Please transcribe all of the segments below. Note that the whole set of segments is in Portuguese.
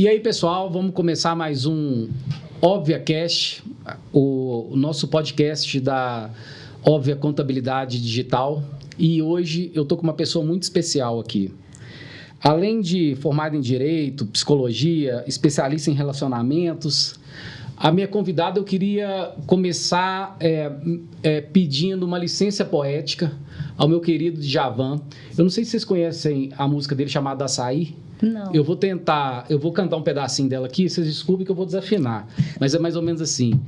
E aí, pessoal, vamos começar mais um ObviaCast, o nosso podcast da Óbvia Contabilidade Digital. E hoje eu estou com uma pessoa muito especial aqui. Além de formada em Direito, Psicologia, especialista em relacionamentos, a minha convidada eu queria começar pedindo uma licença poética ao meu querido Djavan. Eu não sei se vocês conhecem a música dele chamada Açaí. Não. Eu vou cantar um pedacinho dela aqui, vocês desculpem que eu vou desafinar. Mas é mais ou menos assim.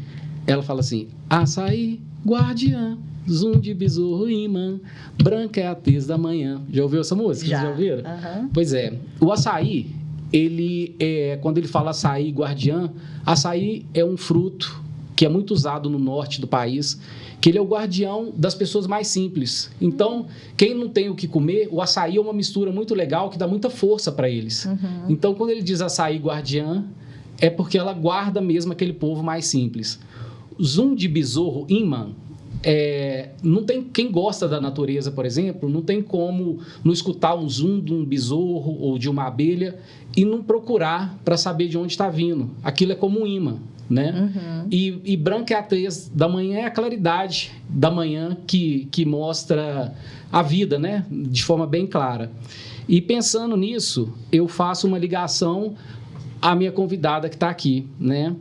Ela fala assim: açaí, guardiã, zum de besouro imã, branca é a tez da manhã. Já ouviu essa música? Já. Vocês já ouviram? Uhum. Pois é. O açaí, quando ele fala açaí, guardiã, açaí é um fruto que é muito usado no norte do país, que ele é o guardião das pessoas mais simples. Então, quem não tem o que comer, o açaí é uma mistura muito legal que dá muita força para eles. Uhum. Então, quando ele diz açaí guardiã, é porque ela guarda mesmo aquele povo mais simples. Zum de besouro imã, não tem quem gosta da natureza, por exemplo, não tem como não escutar um zum de um besouro ou de uma abelha e não procurar para saber de onde está vindo. Aquilo é como um imã, né? Uhum. E branca é a tez da manhã, é a claridade da manhã que mostra a vida, né? De forma bem clara. E pensando nisso, eu faço uma ligação à minha convidada que está aqui, né?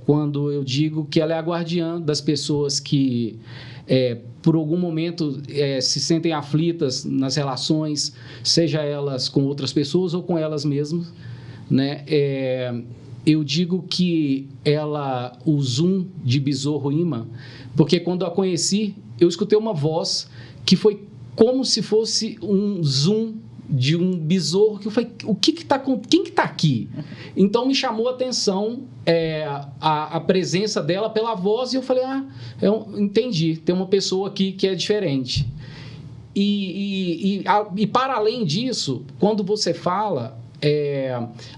Quando eu digo que ela é a guardiã das pessoas que, por algum momento, se sentem aflitas nas relações, seja elas com outras pessoas ou com elas mesmas, né? Eu digo que o zum de besouro imã, porque quando eu a conheci, eu escutei uma voz que foi como se fosse um zum de um besouro, que eu falei, quem que está aqui? Então, me chamou a atenção a presença dela pela voz, e eu falei, entendi, tem uma pessoa aqui que é diferente. E para além disso, quando você fala,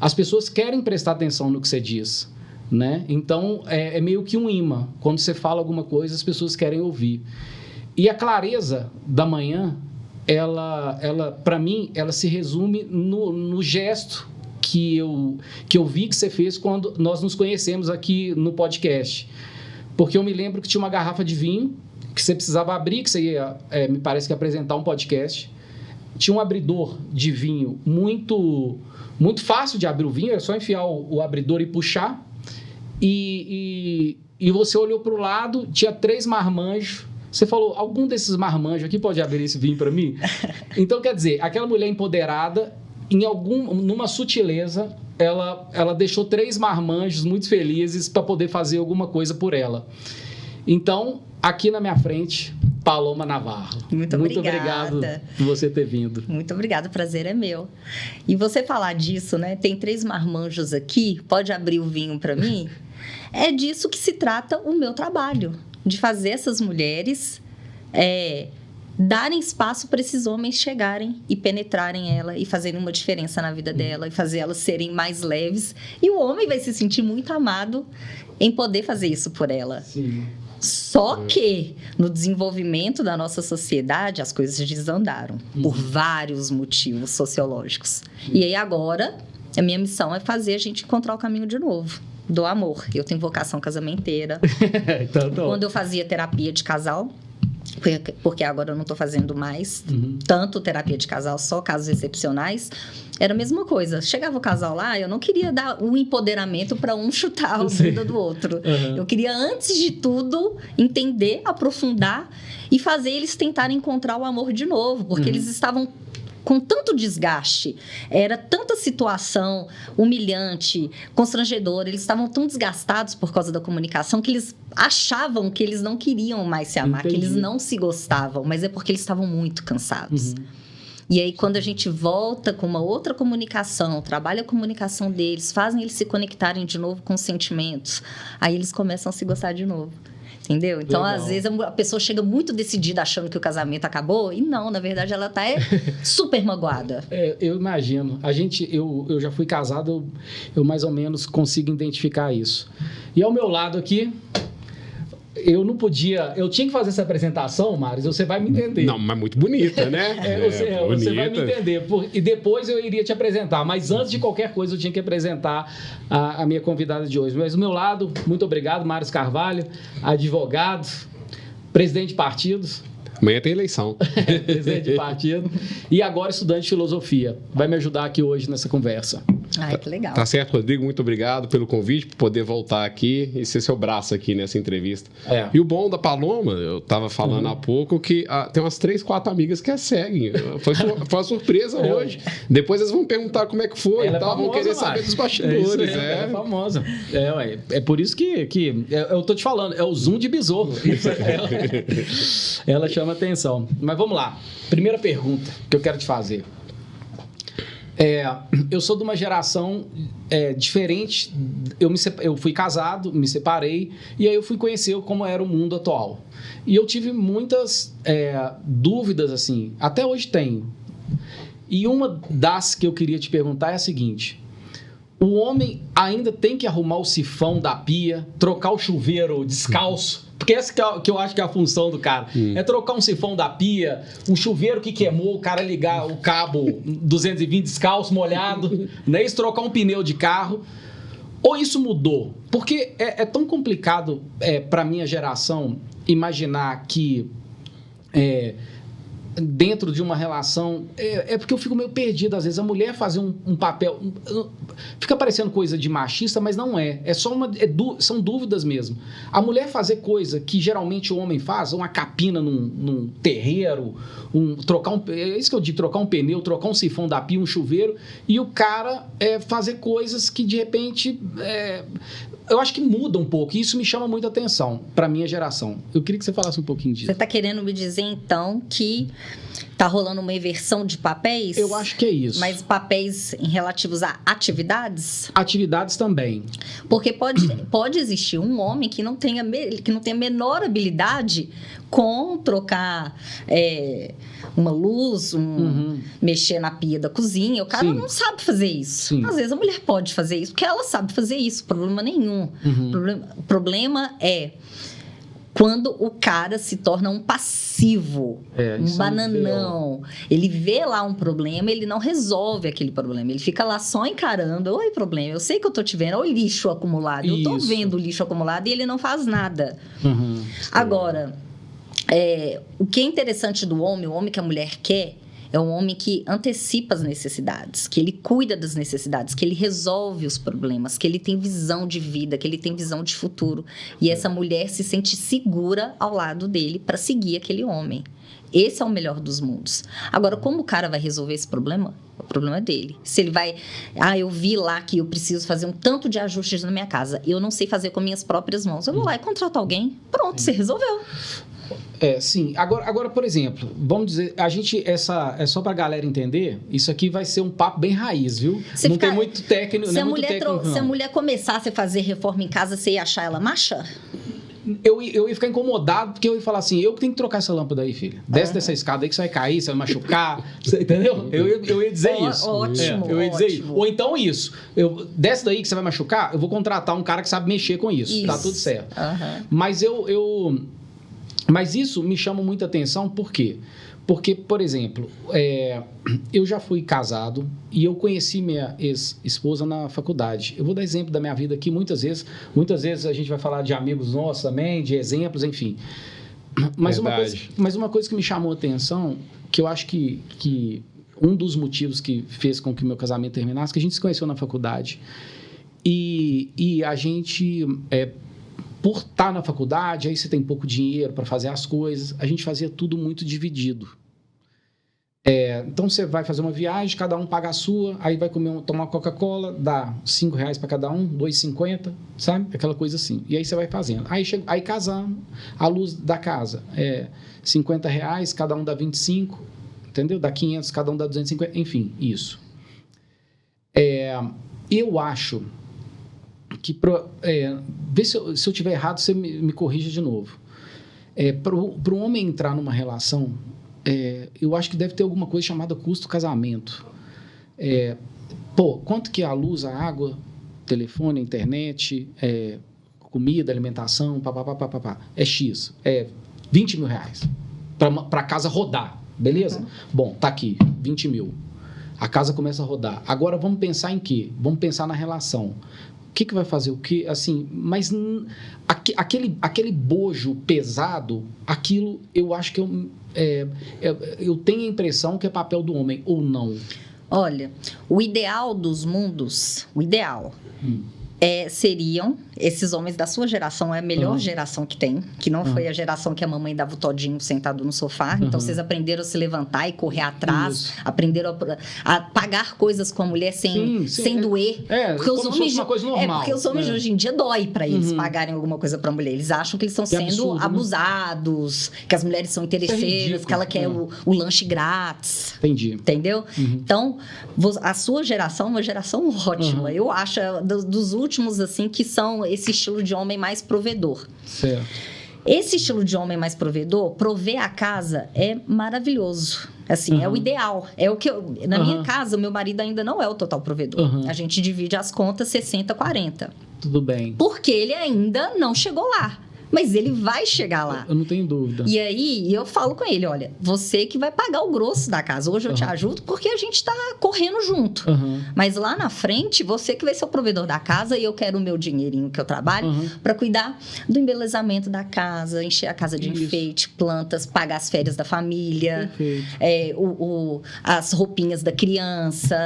as pessoas querem prestar atenção no que você diz, né? Então, é meio que um imã. Quando você fala alguma coisa, as pessoas querem ouvir. E a clareza da manhã, ela para mim, ela se resume no gesto que eu vi que você fez quando nós nos conhecemos aqui no podcast. Porque eu me lembro que tinha uma garrafa de vinho que você precisava abrir, que você ia, me parece que apresentar um podcast. Tinha um abridor de vinho muito fácil de abrir o vinho, era só enfiar o abridor e puxar. E você olhou para o lado, tinha 3 marmanjos. Você falou, algum desses marmanjos aqui pode abrir esse vinho para mim? Então, quer dizer, aquela mulher empoderada, numa sutileza, ela deixou 3 marmanjos muito felizes para poder fazer alguma coisa por ela. Então, aqui na minha frente, Paloma Navarro. Muito obrigado por você ter vindo. Muito obrigada, o prazer é meu. E você falar disso, né? Tem 3 marmanjos aqui, pode abrir o vinho para mim? É disso que se trata o meu trabalho, de fazer essas mulheres darem espaço para esses homens chegarem e penetrarem ela e fazerem uma diferença na vida dela e fazer elas serem mais leves. E o homem vai se sentir muito amado em poder fazer isso por ela. Sim. Só que, no desenvolvimento da nossa sociedade, as coisas desandaram por vários motivos sociológicos. E aí, agora, a minha missão é fazer a gente encontrar o caminho de novo, do amor. Eu tenho vocação casamenteira. Então, quando eu fazia terapia de casal, porque agora eu não estou fazendo mais tanto terapia de casal, só casos excepcionais, era a mesma coisa. Chegava o casal lá, eu não queria dar um empoderamento para um chutar a bunda do outro. Eu queria, antes de tudo, entender, aprofundar e fazer eles tentarem encontrar o amor de novo, porque eles estavam com tanto desgaste, era tanta situação humilhante, constrangedora, eles estavam tão desgastados por causa da comunicação que eles achavam que eles não queriam mais se amar, que eles não se gostavam, mas é porque eles estavam muito cansados. E aí, quando a gente volta com uma outra comunicação, trabalha a comunicação deles, fazem eles se conectarem de novo com os sentimentos, aí eles começam a se gostar de novo. Entendeu? Então, legal. Às vezes, a pessoa chega muito decidida achando que o casamento acabou e não, na verdade, ela está super magoada. Eu imagino. Eu já fui casado, eu mais ou menos consigo identificar isso. E ao meu lado aqui, eu não podia... Eu tinha que fazer essa apresentação, Mário, você vai me entender. Não, mas muito bonita, né? Você vai me entender. E depois eu iria te apresentar. Mas antes de qualquer coisa, eu tinha que apresentar a minha convidada de hoje. Mas do meu lado, muito obrigado, Mário Carvalho, advogado, presidente de partidos. Amanhã tem eleição. Presidente de partido. E agora estudante de filosofia. Vai me ajudar aqui hoje nessa conversa. Ai, que legal. Tá certo, Rodrigo. Muito obrigado pelo convite, por poder voltar aqui e ser seu braço aqui nessa entrevista. E o bom da Paloma, eu estava falando há pouco, que tem umas 3, 4 amigas que a seguem. Foi uma surpresa hoje. Depois eles vão perguntar como é que foi e tal, vão querer saber dos bastidores. Ela é famosa. É por isso que eu tô te falando, é o Zoom de besouro. Ela chama atenção. Mas vamos lá. Primeira pergunta que eu quero te fazer. Eu sou de uma geração diferente. Eu fui casado, me separei, e aí eu fui conhecer como era o mundo atual. E eu tive muitas dúvidas, assim, até hoje tenho. E uma das que eu queria te perguntar é a seguinte: o homem ainda tem que arrumar o sifão da pia, trocar o chuveiro descalço? Porque essa que eu acho que é a função do cara. É trocar um sifão da pia, um chuveiro que queimou, o cara ligar o cabo 220 descalço, molhado, né? Isso, trocar um pneu de carro. Ou isso mudou? Porque é tão complicado para a minha geração imaginar que dentro de uma relação... porque eu fico meio perdido, às vezes. A mulher fazer um papel... Fica parecendo coisa de machista, mas não é. São dúvidas mesmo. A mulher fazer coisa que geralmente o homem faz, uma capina num terreiro, é isso que eu digo, trocar um pneu, trocar um sifão da pia, um chuveiro, e o cara fazer coisas que, de repente... eu acho que muda um pouco, e isso me chama muita atenção para a minha geração. Eu queria que você falasse um pouquinho disso. Você está querendo me dizer, então, que está rolando uma inversão de papéis? Eu acho que é isso. Mas papéis relativos a atividades? Atividades também. Porque pode existir um homem que não tenha a menor habilidade com trocar uma luz, mexer na pia da cozinha. O cara não sabe fazer isso. Sim. Às vezes a mulher pode fazer isso, porque ela sabe fazer isso, problema nenhum. O problema é quando o cara se torna um passivo, um bananão. Ele vê lá um problema, ele não resolve aquele problema. Ele fica lá só encarando. Oi, problema, eu sei que eu tô te vendo. Olha o lixo acumulado. Eu tô vendo o lixo acumulado e ele não faz nada. Agora, o que é interessante do homem, o homem que a mulher quer, é um homem que antecipa as necessidades, que ele cuida das necessidades, que ele resolve os problemas, que ele tem visão de vida, que ele tem visão de futuro. E essa mulher se sente segura ao lado dele para seguir aquele homem. Esse é o melhor dos mundos. Agora, como o cara vai resolver esse problema? O problema é dele. Se ele vai... eu vi lá que eu preciso fazer um tanto de ajustes na minha casa. Eu não sei fazer com minhas próprias mãos. Eu vou lá e contrato alguém. Pronto, você resolveu. Sim. Agora, por exemplo, vamos dizer, é só pra galera entender, isso aqui vai ser um papo bem raiz, viu? Não tem muito técnico, se a mulher começasse a fazer reforma em casa, você ia achar ela macha? Eu ia ficar incomodado, porque eu ia falar assim, eu que tenho que trocar essa lâmpada aí, filha. Desce dessa escada aí que você vai cair, você vai machucar, você, entendeu? Eu ia dizer isso. Ótimo, eu ia dizer isso. Ou então isso, desce daí que você vai machucar, eu vou contratar um cara que sabe mexer com isso. Tá tudo certo. Mas Mas isso me chama muita atenção, por quê? Porque, por exemplo, eu já fui casado e eu conheci minha ex-esposa na faculdade. Eu vou dar exemplo da minha vida aqui, muitas vezes a gente vai falar de amigos nossos também, de exemplos, enfim. Mas uma coisa que me chamou a atenção, que eu acho que um dos motivos que fez com que o meu casamento terminasse, que a gente se conheceu na faculdade e a gente... por estar na faculdade, aí você tem pouco dinheiro para fazer as coisas, a gente fazia tudo muito dividido. Então, você vai fazer uma viagem, cada um paga a sua, aí vai tomar uma Coca-Cola, dá R$5 para cada um, R$2,50, sabe? Aquela coisa assim. E aí você vai fazendo. Aí casamos, a luz da casa R$50, cada um dá 25, entendeu? Dá 500, cada um dá 250, enfim, isso. Eu acho... que vê se eu estiver errado, você me corrija de novo. Para o homem entrar numa relação, eu acho que deve ter alguma coisa chamada custo casamento. Quanto que é a luz, a água, telefone, a internet, comida, alimentação, é X, é 20 mil reais para a casa rodar, beleza? Bom, tá aqui, 20 mil. A casa começa a rodar. Agora vamos pensar em quê? Vamos pensar na relação. O que vai fazer o quê? Assim, mas aquele bojo pesado, aquilo eu acho que eu tenho a impressão que é papel do homem, ou não? Olha, o ideal dos mundos, seriam esses homens da sua geração, é a melhor geração que tem, que não foi a geração que a mamãe dava o todinho sentado no sofá. Então, vocês aprenderam a se levantar e correr atrás, aprenderam a pagar coisas com a mulher sem doer. Porque os homens, uma coisa normal. Porque os homens de hoje em dia dói para eles pagarem alguma coisa para a mulher. Eles acham que eles estão sendo abusados, que as mulheres são interesseiras, que ela quer o lanche grátis. Entendi. Entendeu? Então, a sua geração é uma geração ótima. Eu acho dos últimos, assim, que são esse estilo de homem mais provedor. Certo. Esse estilo de homem mais provedor, prover a casa é maravilhoso. Assim, é o ideal. É o que na minha casa, o meu marido ainda não é o total provedor. A gente divide as contas 60-40. Tudo bem. Porque ele ainda não chegou lá. Mas ele vai chegar lá. Eu não tenho dúvida. E aí, eu falo com ele, olha, você que vai pagar o grosso da casa. Hoje eu te ajudo porque a gente tá correndo junto. Mas lá na frente, você que vai ser o provedor da casa e eu quero o meu dinheirinho que eu trabalho para cuidar do embelezamento da casa, encher a casa de enfeite, plantas, pagar as férias da família, as roupinhas da criança,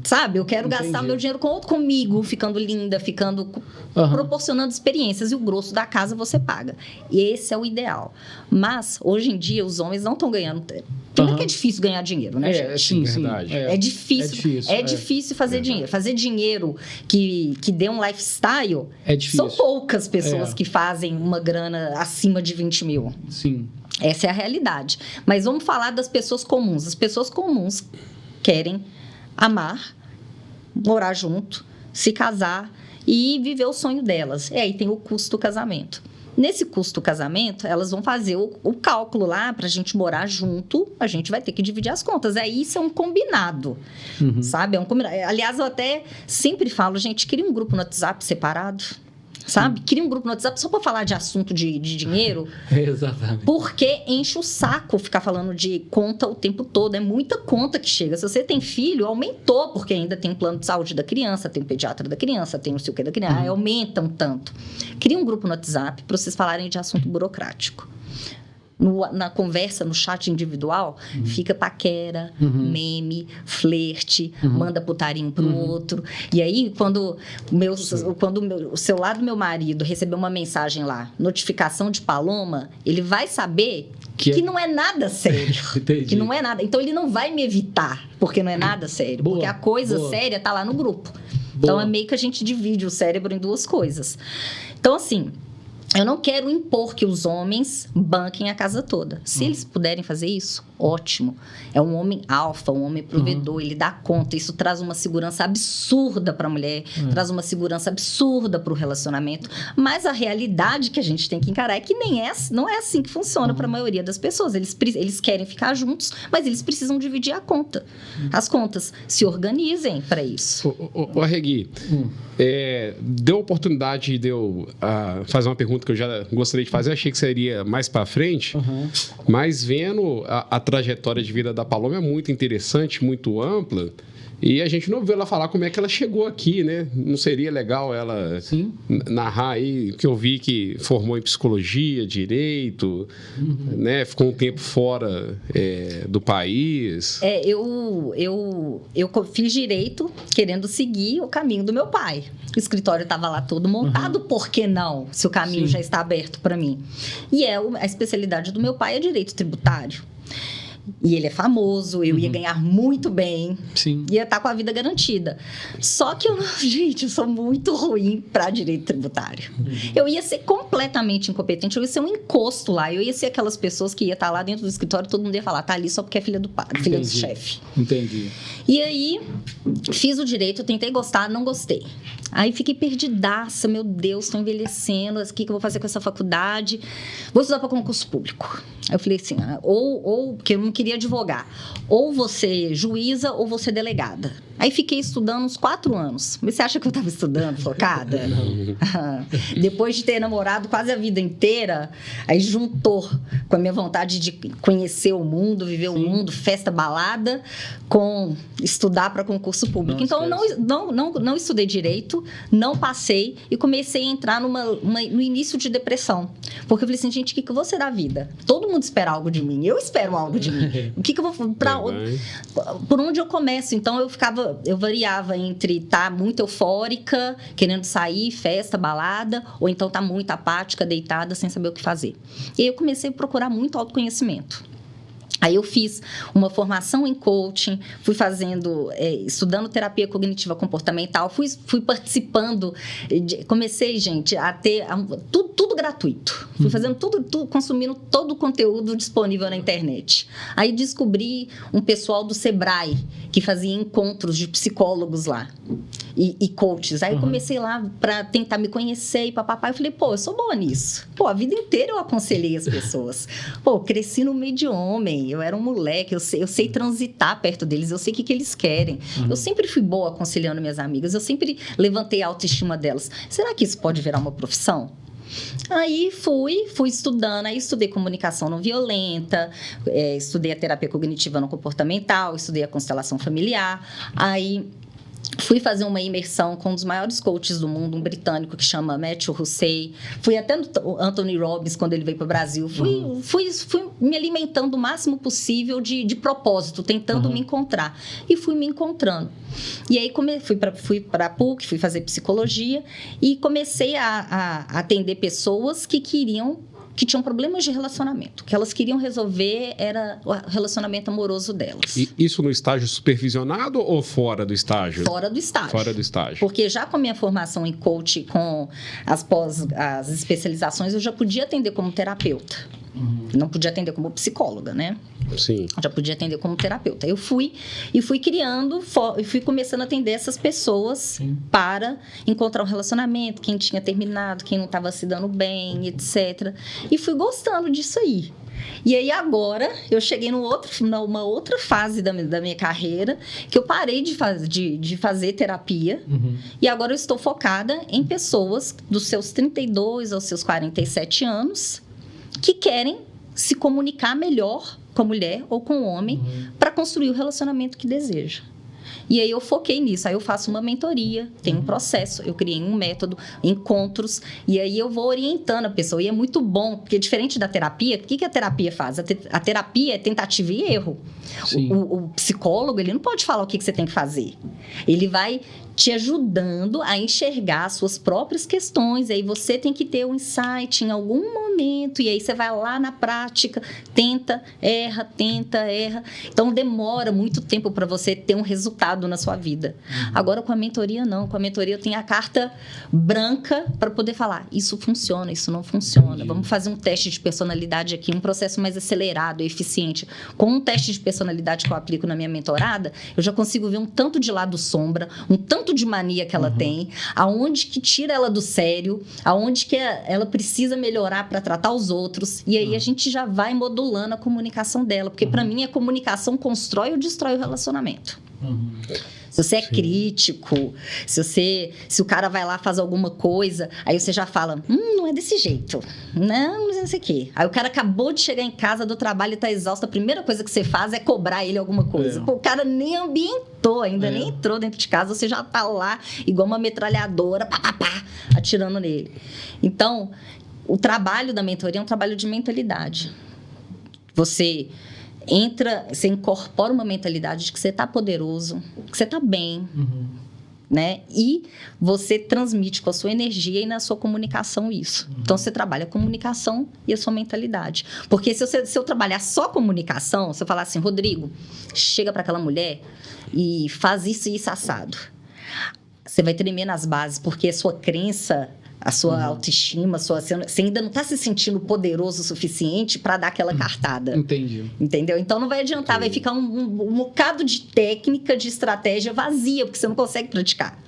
sabe? Eu quero gastar meu dinheiro comigo, ficando linda, proporcionando experiências. E o grosso da casa você paga. E esse é o ideal. Mas, hoje em dia, os homens não estão ganhando... Primeiro que é difícil ganhar dinheiro, né, gente? Sim, verdade. É difícil fazer dinheiro. Fazer dinheiro que dê um lifestyle... São poucas pessoas que fazem uma grana acima de 20 mil. Sim. Essa é a realidade. Mas vamos falar das pessoas comuns. As pessoas comuns querem amar, morar junto, se casar e viver o sonho delas. E aí tem o custo do casamento. Nesse custo do casamento, elas vão fazer o cálculo lá, para a gente morar junto, a gente vai ter que dividir as contas. Aí isso é um combinado, sabe? É um combinado. Aliás, eu até sempre falo, gente, cria um grupo no WhatsApp separado, sabe? Cria um grupo no WhatsApp só para falar de assunto de dinheiro. Exatamente. Porque enche o saco ficar falando de conta o tempo todo. É muita conta que chega. Se você tem filho, aumentou, porque ainda tem plano de saúde da criança, tem o pediatra da criança, tem o sei o que da criança. Aí aumenta um tanto. Cria um grupo no WhatsApp para vocês falarem de assunto burocrático. Na conversa, no chat individual, fica paquera, meme, flerte, manda putarinho pro outro. E aí, quando o celular do meu marido receber uma mensagem lá, notificação de Paloma, ele vai saber que não é nada sério. Que não é nada. Então, ele não vai me evitar, porque não é nada sério. Porque a coisa séria tá lá no grupo. Então, é meio que a gente divide o cérebro em duas coisas. Então, assim... Eu não quero impor que os homens banquem a casa toda. Se eles puderem fazer isso, ótimo. É um homem alfa, um homem provedor, ele dá conta. Isso traz uma segurança absurda para a mulher, traz uma segurança absurda para o relacionamento. Mas a realidade que a gente tem que encarar é que não é assim que funciona para a maioria das pessoas. Eles querem ficar juntos, mas eles precisam dividir a conta. As contas. Se organizem para isso. Ô Regui, deu a oportunidade de eu fazer uma pergunta que eu já gostaria de fazer, achei que seria mais para frente, mas vendo a trajetória de vida da Paloma é muito interessante, muito ampla, e a gente não viu ela falar como é que ela chegou aqui, né? Não seria legal ela narrar aí, que eu vi que formou em psicologia, direito, né? Ficou um tempo fora do país. Eu fiz direito querendo seguir o caminho do meu pai. O escritório estava lá todo montado, por que não? Se o caminho já está aberto para mim. E a especialidade do meu pai é direito tributário. E ele é famoso, eu ia ganhar muito bem, ia estar com a vida garantida. Só que eu sou muito ruim para direito tributário. Eu ia ser completamente incompetente, eu ia ser um encosto lá, eu ia ser aquelas pessoas que ia estar lá dentro do escritório e todo mundo ia falar, tá ali só porque é filha do padre, filha do chefe. Entendi. E aí, fiz o direito, tentei gostar, não gostei. Aí fiquei perdidaça, meu Deus, estou envelhecendo, o que eu vou fazer com essa faculdade? Vou estudar para concurso público. Aí eu falei assim, ou porque eu não queria advogar. Ou você juíza ou você delegada. Aí fiquei estudando uns 4 anos. Mas você acha que eu estava estudando focada? Depois de ter namorado quase a vida inteira, aí juntou com a minha vontade de conhecer o mundo, viver o mundo, festa, balada, com estudar para concurso público. Então, eu não estudei direito, não passei e comecei a entrar no início de depressão. Porque eu falei assim, gente, o que eu vou ser da vida? Todo mundo espera algo de mim, eu espero algo de mim. O que eu vou... Por onde eu começo? Então, eu variava entre estar muito eufórica, querendo sair, festa, balada, ou então estar muito apática, deitada, sem saber o que fazer. E aí eu comecei a procurar muito autoconhecimento. Aí eu fiz uma formação em coaching, fui estudando terapia cognitiva comportamental, fui participando, comecei, gente, a ter tudo gratuito. Fui fazendo tudo, consumindo todo o conteúdo disponível na internet. Aí descobri um pessoal do Sebrae, que fazia encontros de psicólogos lá e coaches. Aí eu comecei lá para tentar me conhecer e papapá. Eu falei, eu sou boa nisso. A vida inteira eu aconselhei as pessoas. Cresci no meio de homem, eu era um moleque, eu sei transitar perto deles, eu sei o que eles querem. Eu sempre fui boa aconselhando minhas amigas, eu sempre levantei a autoestima delas. Será que isso pode virar uma profissão? Aí fui estudando, aí estudei comunicação não violenta, estudei a terapia cognitiva não comportamental, estudei a constelação familiar, aí fui fazer uma imersão com um dos maiores coaches do mundo, um britânico que chama Matthew Hussey. Fui até no Anthony Robbins quando ele veio para o Brasil. Fui me alimentando o máximo possível de propósito, tentando me encontrar. E fui me encontrando. E aí fui para a PUC, fui fazer psicologia e comecei a atender pessoas que tinham problemas de relacionamento. O que elas queriam resolver era o relacionamento amoroso delas. E isso no estágio supervisionado ou fora do estágio? Fora do estágio. Fora do estágio. Porque já com a minha formação em coaching, com as especializações, eu já podia atender como terapeuta. Não podia atender como psicóloga, né? Sim. Já podia atender como terapeuta. Eu fui criando, e fui começando a atender essas pessoas para encontrar um relacionamento, quem tinha terminado, quem não estava se dando bem, etc. E fui gostando disso aí. E aí agora eu cheguei numa outra fase da minha carreira, que eu parei de fazer terapia, e agora eu estou focada em pessoas dos seus 32 aos seus 47 anos que querem se comunicar melhor com a mulher ou com o homem para construir o relacionamento que deseja. E aí eu foquei nisso, aí eu faço uma mentoria, tem um processo, eu criei um método, encontros, e aí eu vou orientando a pessoa. E é muito bom, porque diferente da terapia, o que a terapia faz? A terapia é tentativa e erro. O psicólogo, ele não pode falar o que você tem que fazer. Ele vai te ajudando a enxergar as suas próprias questões, e aí você tem que ter um insight em algum momento, e aí você vai lá na prática, tenta, erra. Então, demora muito tempo para você ter um resultado na sua vida. Agora, com a mentoria, não. Com a mentoria, eu tenho a carta branca para poder falar, isso funciona, isso não funciona. Vamos fazer um teste de personalidade aqui, um processo mais acelerado, eficiente. Com um teste de personalidade que eu aplico na minha mentorada, eu já consigo ver um tanto de lado sombra, um tanto de mania que ela tem, aonde que tira ela do sério, aonde que ela precisa melhorar para tratar os outros, e aí a gente já vai modulando a comunicação dela, porque para mim a comunicação constrói ou destrói o relacionamento. Se você é crítico, se o cara vai lá faz alguma coisa, aí você já fala, não é desse jeito, não sei o quê. Aí o cara acabou de chegar em casa do trabalho e tá exausto, a primeira coisa que você faz é cobrar ele alguma coisa. O cara nem ambientou, ainda nem entrou dentro de casa, você já tá lá igual uma metralhadora, atirando nele. Então, o trabalho da mentoria é um trabalho de mentalidade. Você incorpora uma mentalidade de que você está poderoso, que você está bem, né? E você transmite com a sua energia e na sua comunicação isso. Então, você trabalha a comunicação e a sua mentalidade. Porque se eu trabalhar só comunicação, se eu falar assim, Rodrigo, chega para aquela mulher e faz isso e isso assado. Você vai tremer nas bases, porque a sua crença, a sua autoestima, você ainda não está se sentindo poderoso o suficiente para dar aquela cartada. Entendi. Entendeu? Então, não vai adiantar, vai ficar um bocado de técnica, de estratégia vazia, porque você não consegue praticar.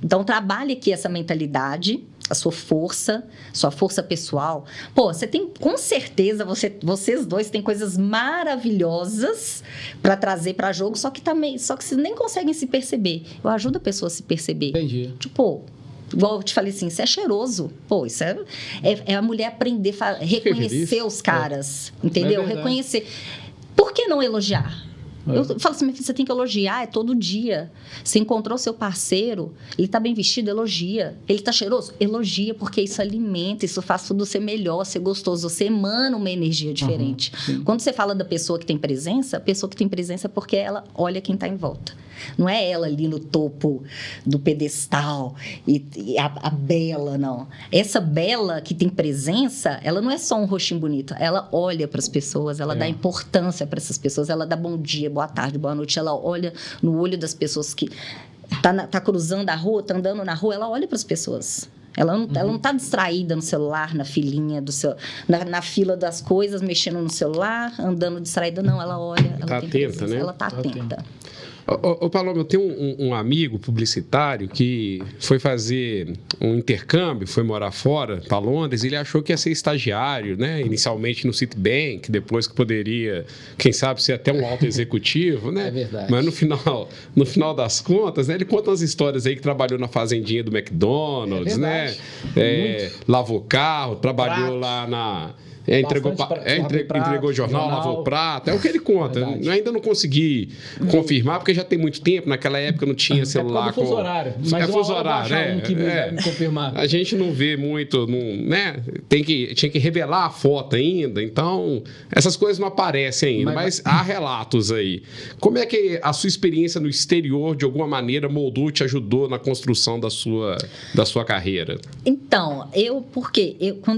Então, trabalhe aqui essa mentalidade, a sua força pessoal. Pô, você tem, com certeza, vocês dois têm coisas maravilhosas para trazer para jogo, só que vocês nem conseguem se perceber. Eu ajudo a pessoa a se perceber. Entendi. Tipo, igual eu te falei assim, você é cheiroso. Pô, isso é a mulher aprender a reconhecer os caras, entendeu? Reconhecer. Por que não elogiar? Eu falo assim, minha filha, você tem que elogiar, é todo dia. Você encontrou seu parceiro, ele está bem vestido, elogia. Ele está cheiroso? Elogia, porque isso alimenta, isso faz tudo ser melhor, ser gostoso. Você emana uma energia diferente. Quando você fala da pessoa que tem presença, a pessoa que tem presença é porque ela olha quem está em volta. Não é ela ali no topo do pedestal e a bela, não. Essa bela que tem presença, ela não é só um rostinho bonito. Ela olha para as pessoas, ela dá importância para essas pessoas, ela dá bom dia, boa tarde, boa noite. Ela olha no olho das pessoas que tá cruzando a rua, tá andando na rua, ela olha para as pessoas. Ela não está distraída no celular, na filinha na fila das coisas, mexendo no celular, andando distraída. Não, ela olha. Ela tá atenta, né? Ela está atenta. Ô, Paloma, eu tenho um amigo publicitário que foi fazer um intercâmbio, foi morar fora, para Londres, e ele achou que ia ser estagiário, né? Inicialmente no Citibank, depois que poderia, quem sabe, ser até um alto executivo, né? É verdade. Mas no final das contas, né, ele conta umas histórias aí que trabalhou na fazendinha do McDonald's, né? Lavou carro, trabalhou lá na... entregou jornal, lavou prato, é o que ele conta. Ainda não consegui confirmar, porque já tem muito tempo, naquela época não tinha celular. É fuso horário. Mas fuso horário, me confirmar. A gente não vê muito, né? Tinha que revelar a foto ainda, então essas coisas não aparecem ainda, mas há relatos aí. Como é que a sua experiência no exterior, de alguma maneira, moldou, te ajudou na construção da sua carreira? Então,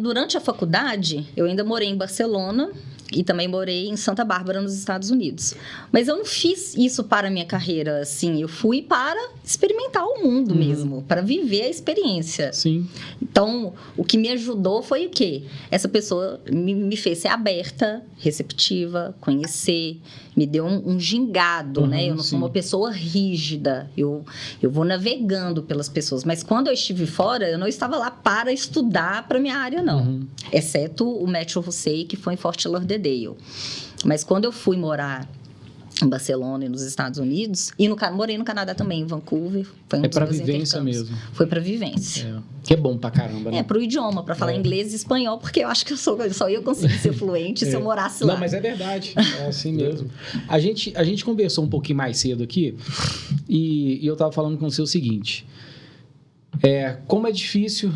durante a faculdade, eu ainda morei em Barcelona e também morei em Santa Bárbara, nos Estados Unidos. Mas eu não fiz isso para a minha carreira, assim. Eu fui para experimentar o mundo mesmo, para viver a experiência. Sim. Então, o que me ajudou foi o quê? Essa pessoa me fez ser aberta, receptiva, conhecer, me deu um gingado, né? Eu não sou uma pessoa rígida, eu vou navegando pelas pessoas. Mas quando eu estive fora, eu não estava lá para estudar para minha área, não. Exceto o Metro Rossei, que foi em Fort Lauderdale. Mas quando eu fui morar em Barcelona e nos Estados Unidos, e morei no Canadá também, em Vancouver. Foi para vivência mesmo. Foi para vivência. Que é bom pra caramba, né? Para o idioma, para falar inglês e espanhol, porque eu acho que só ia conseguir ser fluente se eu morasse lá. Não, mas é verdade, é assim mesmo. A gente conversou um pouquinho mais cedo aqui e eu estava falando com você o seguinte, como é difícil...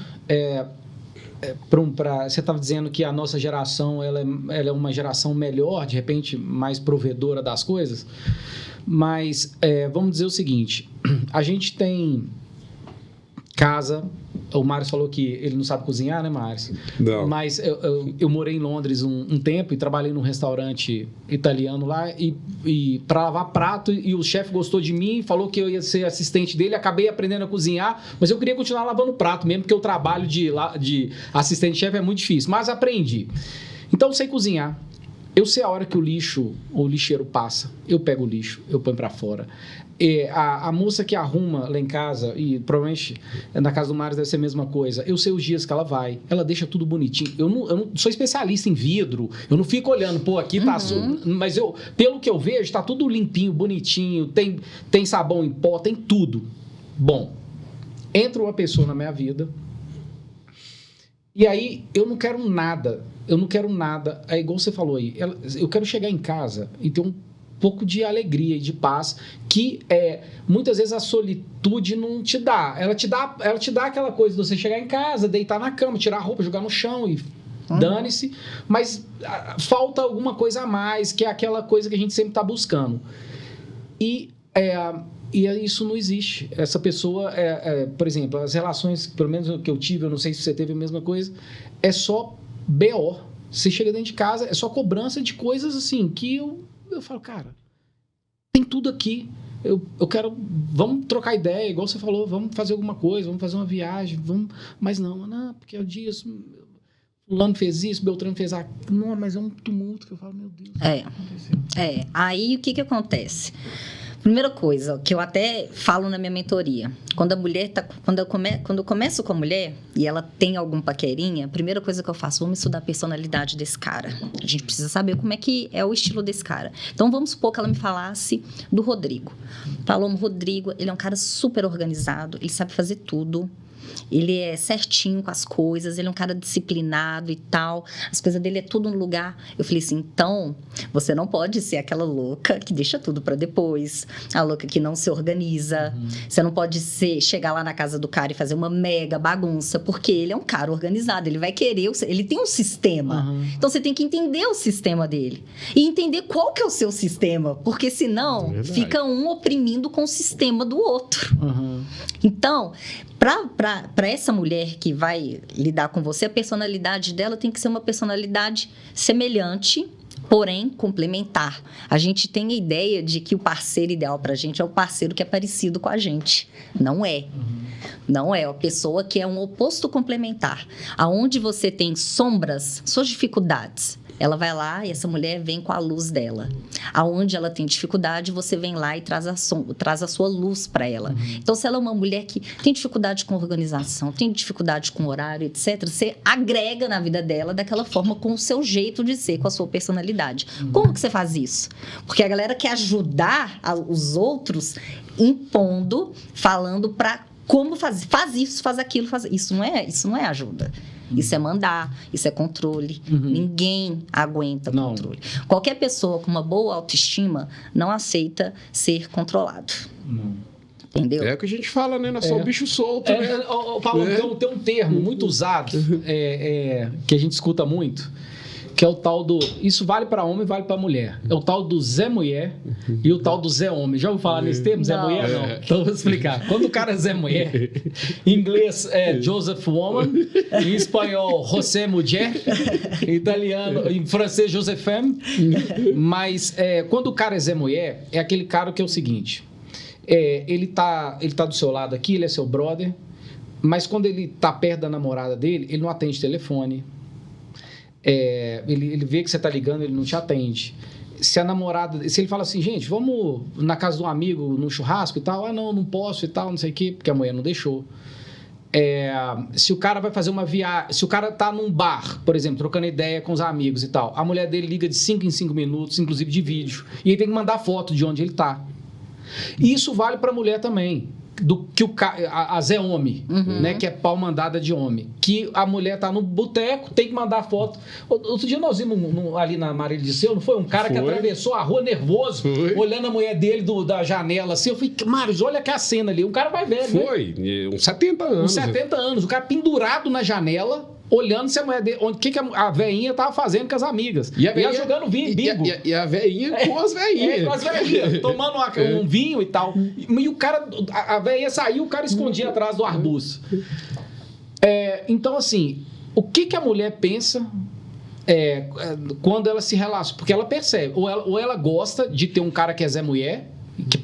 você estava dizendo que a nossa geração ela é uma geração melhor, de repente mais provedora das coisas, mas vamos dizer o seguinte, a gente tem casa, o Mário falou que ele não sabe cozinhar, né, Mário? Não. Mas eu morei em Londres um tempo e trabalhei num restaurante italiano lá e para lavar prato, e o chefe gostou de mim, falou que eu ia ser assistente dele, acabei aprendendo a cozinhar, mas eu queria continuar lavando prato mesmo, porque o trabalho de assistente-chefe é muito difícil, mas aprendi. Então eu sei cozinhar. Eu sei a hora que o lixeiro passa, eu pego o lixo, eu ponho para fora. A moça que arruma lá em casa, e provavelmente na casa do Mário deve ser a mesma coisa, eu sei os dias que ela vai, ela deixa tudo bonitinho. Eu não sou especialista em vidro, eu não fico olhando, aqui tá azul, mas pelo que eu vejo, tá tudo limpinho, bonitinho, tem sabão em pó, tem tudo. Bom, entra uma pessoa na minha vida, e aí eu não quero nada, é igual você falou aí, eu quero chegar em casa e ter um pouco de alegria e de paz que muitas vezes a solitude não te dá. Ela te dá aquela coisa de você chegar em casa, deitar na cama, tirar a roupa, jogar no chão e dane-se, mas falta alguma coisa a mais, que é aquela coisa que a gente sempre está buscando. E isso não existe. Essa pessoa, por exemplo, as relações, pelo menos que eu tive, eu não sei se você teve a mesma coisa, é só BO. Você chega dentro de casa, é só cobrança de coisas assim, que eu falo, cara, tem tudo aqui. Eu quero... Vamos trocar ideia, igual você falou, vamos fazer alguma coisa, vamos fazer uma viagem, mas não, porque é o dia... Fulano fez isso, Beltrano fez aquilo. Não, mas é um tumulto que eu falo, meu Deus, o que aconteceu? Aí o que acontece? Primeira coisa, que eu até falo na minha mentoria, quando eu começo com a mulher e ela tem algum paquerinha, a primeira coisa que eu faço, vamos estudar a personalidade desse cara. A gente precisa saber como é que é o estilo desse cara. Então, vamos supor que ela me falasse do Rodrigo. Paloma, Rodrigo, ele é um cara super organizado, ele sabe fazer tudo. Ele é certinho com as coisas, ele é um cara disciplinado e tal. As coisas dele é tudo no lugar. Eu falei assim, então, você não pode ser aquela louca que deixa tudo para depois. A louca que não se organiza. Você não pode chegar lá na casa do cara e fazer uma mega bagunça, porque ele é um cara organizado. Ele vai querer, ele tem um sistema. Então, você tem que entender o sistema dele. E entender qual que é o seu sistema. Porque senão, fica um oprimindo com o sistema do outro. Então, para essa mulher que vai lidar com você, a personalidade dela tem que ser uma personalidade semelhante, porém complementar. A gente tem a ideia de que o parceiro ideal para a gente é o parceiro que é parecido com a gente. Não é. Não é. A pessoa que é um oposto complementar. Aonde você tem sombras, suas dificuldades, ela vai lá e essa mulher vem com a luz dela. Aonde ela tem dificuldade, você vem lá e traz a sua luz para ela. Então, se ela é uma mulher que tem dificuldade com organização, tem dificuldade com horário, etc., você agrega na vida dela daquela forma com o seu jeito de ser, com a sua personalidade. Como que você faz isso? Porque a galera quer ajudar os outros impondo, falando para como fazer. Faz isso, faz aquilo, faz... Isso não é ajuda. Isso é mandar, isso é controle. Ninguém aguenta controle. Qualquer pessoa com uma boa autoestima não aceita ser controlado. Entendeu? É o que a gente fala, né? Não é só o bicho solto, né? Paulo, tem um termo muito usado que a gente escuta muito, que é o tal do... Isso vale para homem e vale para mulher. É o tal do Zé Mulher e o tal do Zé Homem. Já ouviu falar nesse termo? Zé Mulher? Não. Então, eu vou explicar. Quando o cara é Zé Mulher, em inglês é Joseph Woman, em espanhol José Mulher, em italiano, em francês Joseph Femme. Mas quando o cara é Zé Mulher, é aquele cara que é o seguinte, ele tá do seu lado aqui, ele é seu brother, mas quando ele tá perto da namorada dele, ele não atende telefone. Ele vê que você tá ligando, ele não te atende. Se ele fala assim, gente, vamos na casa de um amigo, num churrasco e tal, não posso e tal, não sei o quê, porque a mulher não deixou. Se o cara vai fazer uma viagem, se o cara tá num bar, por exemplo, trocando ideia com os amigos e tal, a mulher dele liga de 5 em 5 minutos, inclusive de vídeo, e ele tem que mandar foto de onde ele tá. E isso vale pra mulher também. A Zé Homem, né, que é pau mandada de homem, que a mulher tá no boteco, tem que mandar foto. Outro dia nós vimos ali na Marília de Seu, não foi? Um cara que atravessou a rua nervoso, olhando a mulher dele da janela assim. Eu falei, Marius, olha que a cena ali. O cara vai velho, né? Uns 70 anos. Uns 70 anos. O cara pendurado na janela, olhando se a mulher dele, o que a veinha tava fazendo com as amigas. E ela jogando vinho, bingo. E a veinha com as veinhas. Com as veinhas, tomando um vinho e tal. E o cara, a veinha saiu, o cara escondia atrás do arbusto. Então, assim, o que a mulher pensa quando ela se relaciona? Porque ela percebe, ou ela gosta de ter um cara que é Zé Mulher,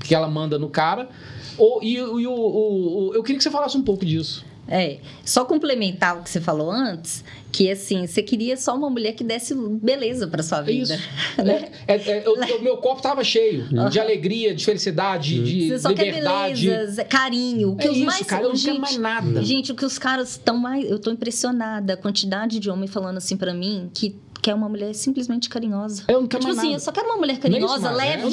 que ela manda no cara, eu queria que você falasse um pouco disso. Só complementar o que você falou antes, que assim, você queria só uma mulher que desse beleza pra sua vida. Isso. Né? O meu copo tava cheio de alegria, de felicidade, de você só liberdade. Quer beleza, carinho. Cara, eu não quero mais nada. Gente, o que os caras estão mais... Eu tô impressionada, a quantidade de homem falando assim pra mim, que quer uma mulher simplesmente carinhosa. Eu não quero mais nada. Eu só quero uma mulher carinhosa, leve. Eu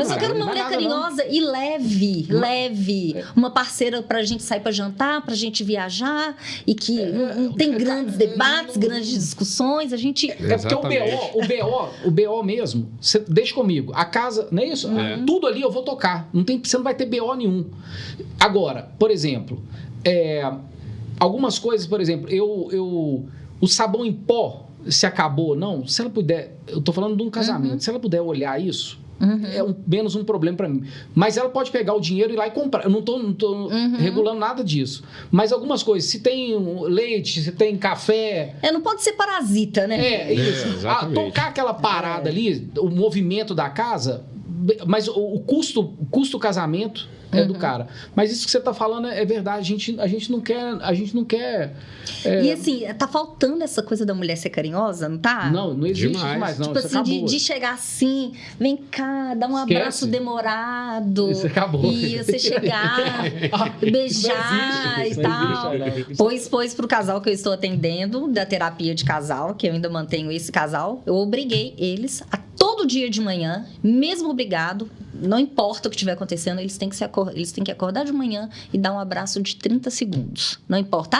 só quero uma mulher carinhosa e leve. Uma parceira pra gente sair pra jantar, pra gente viajar, e que não tem grandes debates, grandes discussões. A gente... porque o BO mesmo, você deixa comigo. A casa, não é isso? Tudo ali eu vou tocar. Você não vai ter BO nenhum. Agora, por exemplo, algumas coisas, por exemplo, o sabão em pó, se acabou ou não, se ela puder... Eu tô falando de um casamento. Se ela puder olhar isso, é menos um problema para mim. Mas ela pode pegar o dinheiro e ir lá e comprar. Eu não tô regulando nada disso. Mas algumas coisas, se tem leite, se tem café... não pode ser parasita, né? Isso. Tocar aquela parada ali, o movimento da casa... Mas o custo casamento é do cara. Mas isso que você está falando é verdade. A gente não quer. E assim, tá faltando essa coisa da mulher ser carinhosa, não tá? Não existe demais, não. Tipo isso assim, de chegar assim, vem cá, dar um abraço demorado. Isso acabou. E você chegar, beijar e tal. Pois pro casal que eu estou atendendo, da terapia de casal, que eu ainda mantenho esse casal, eu obriguei eles a todo dia de manhã, mesmo obrigado, não importa o que estiver acontecendo, eles têm que acordar de manhã e dar um abraço de 30 segundos. Não importa,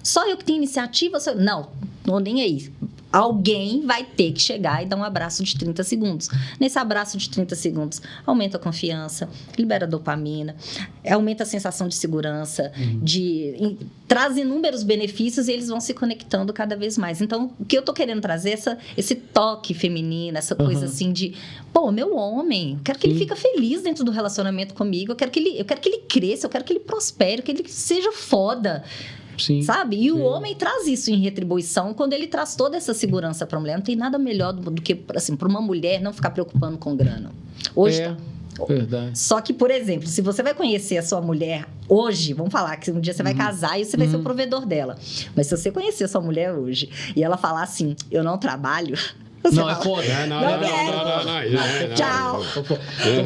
só eu que tenho iniciativa? Não nem aí. Alguém vai ter que chegar e dar um abraço de 30 segundos. Nesse abraço de 30 segundos, aumenta a confiança, libera dopamina, aumenta a sensação de segurança, traz inúmeros benefícios e eles vão se conectando cada vez mais. Então, o que eu tô querendo trazer é esse toque feminino, essa coisa assim de, meu homem, eu quero que ele fique feliz dentro do relacionamento comigo, eu quero que ele cresça, eu quero que ele prospere, eu quero que ele seja foda. Sim, sabe? E o homem traz isso em retribuição quando ele traz toda essa segurança para a mulher. Não tem nada melhor do que, assim, para uma mulher não ficar preocupando com grana. Hoje... Verdade. Só que, por exemplo, se você vai conhecer a sua mulher hoje, vamos falar que um dia você vai casar e você vai ser o provedor dela. Mas se você conhecer a sua mulher hoje e ela falar assim, eu não trabalho... Não, é foda. Não, tchau. Tô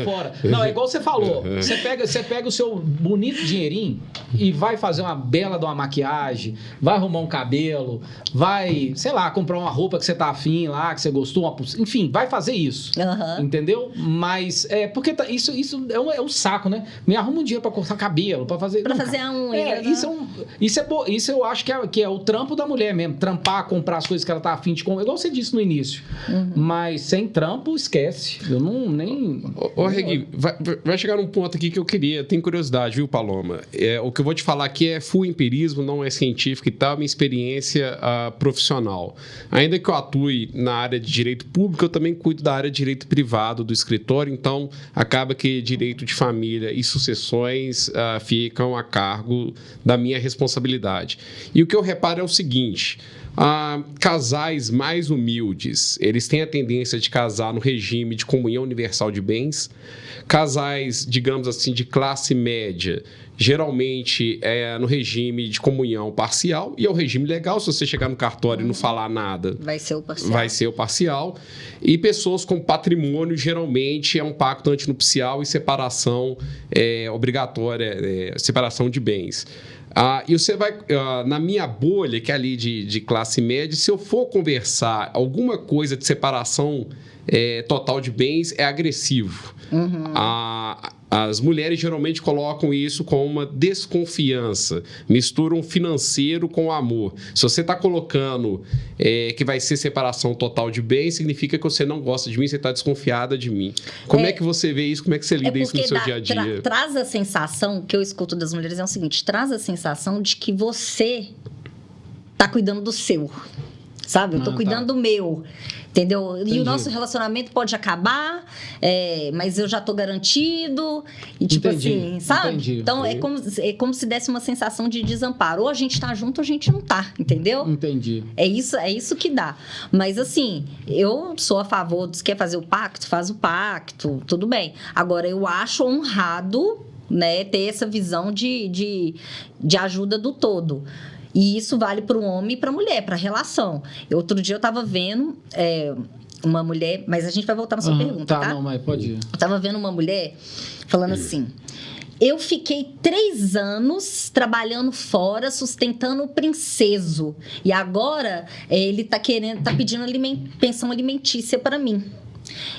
fora. Não, é igual você falou. Você pega o seu bonito dinheirinho e vai fazer uma bela de uma maquiagem, vai arrumar um cabelo, vai, sei lá, comprar uma roupa que você tá afim lá, que você gostou, enfim, vai fazer isso. Entendeu? Mas, porque isso é um saco, né? Me arruma um dia pra cortar cabelo, pra fazer... Pra fazer a unha. Isso eu acho que é o trampo da mulher mesmo. Trampar, comprar as coisas que ela tá afim de comprar. Igual você disse no início. Mas sem trampo, esquece. Eu nem... Ô, Regui, vai chegar num ponto aqui que eu queria... Tem curiosidade, viu, Paloma? O que eu vou te falar aqui é full empirismo, não é científico e tal, minha experiência profissional. Ainda que eu atue na área de direito público, eu também cuido da área de direito privado do escritório, então acaba que direito de família e sucessões ficam a cargo da minha responsabilidade. E o que eu reparo é o seguinte... casais mais humildes, eles têm a tendência de casar no regime de comunhão universal de bens. Casais, digamos assim, de classe média, geralmente é no regime de comunhão parcial, e é o regime legal, se você chegar no cartório e não falar nada, vai ser o parcial. E pessoas com patrimônio, geralmente, é um pacto antinupcial e separação obrigatória, separação de bens. E você vai, na minha bolha, que é ali de classe média, se eu for conversar alguma coisa de separação total de bens, é agressivo. As mulheres geralmente colocam isso com uma desconfiança, misturam financeiro com amor. Se você está colocando que vai ser separação total de bens, significa que você não gosta de mim, você está desconfiada de mim. Como é que você vê isso? Como é que você lida isso no seu dia a dia? Traz a sensação, que eu escuto das mulheres, é o seguinte, traz a sensação de que você está cuidando do seu, sabe? Eu estou cuidando do meu. Entendeu? Entendi. E o nosso relacionamento pode acabar, mas eu já tô garantido. E tipo assim, sabe? Entendi. Então, é como se desse uma sensação de desamparo. Ou a gente tá junto ou a gente não tá, entendeu? Entendi. É isso que dá. Mas assim, eu sou a favor, se quer fazer o pacto, faz o pacto, tudo bem. Agora, eu acho honrado, né, ter essa visão de ajuda do todo. E isso vale para o homem e para a mulher, para a relação. Outro dia eu estava vendo uma mulher... Mas a gente vai voltar na sua pergunta, tá? Não, mas pode ir. Eu estava vendo uma mulher falando assim... Eu fiquei 3 anos trabalhando fora, sustentando o princeso. E agora ele tá pedindo pensão alimentícia para mim.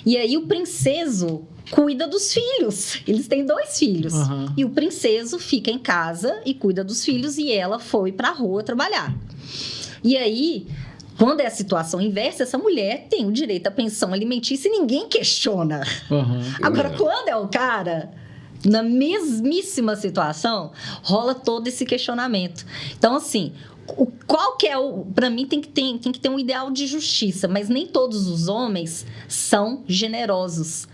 E aí o princeso... cuida dos filhos. Eles têm 2 filhos. E o princeso fica em casa e cuida dos filhos e ela foi pra rua trabalhar. E aí, quando é a situação inversa, essa mulher tem o direito à pensão alimentícia e ninguém questiona. Agora, quando é o cara... na mesmíssima situação, rola todo esse questionamento. Então, assim... qual que é o... Para mim, tem que ter um ideal de justiça, mas nem todos os homens são generosos.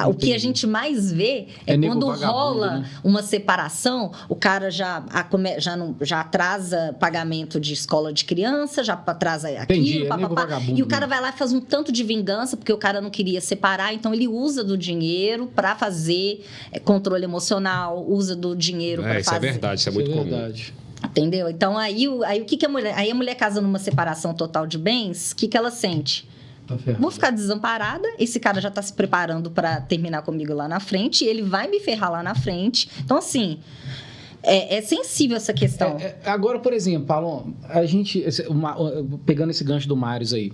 O que a gente mais vê é quando rola, né, uma separação, o cara já atrasa pagamento de escola de criança, já atrasa aquilo, e o cara vai lá e faz um tanto de vingança, porque o cara não queria separar, então ele usa do dinheiro para fazer controle emocional, usa do dinheiro para fazer... Isso é verdade, isso é muito comum. Entendeu? Então, aí o que a mulher... Aí a mulher casa numa separação total de bens, o que ela sente? Vou ficar desamparada, esse cara já está se preparando para terminar comigo lá na frente, e ele vai me ferrar lá na frente. Então, assim, é sensível essa questão. Agora, por exemplo, Paloma, pegando esse gancho do Marius aí,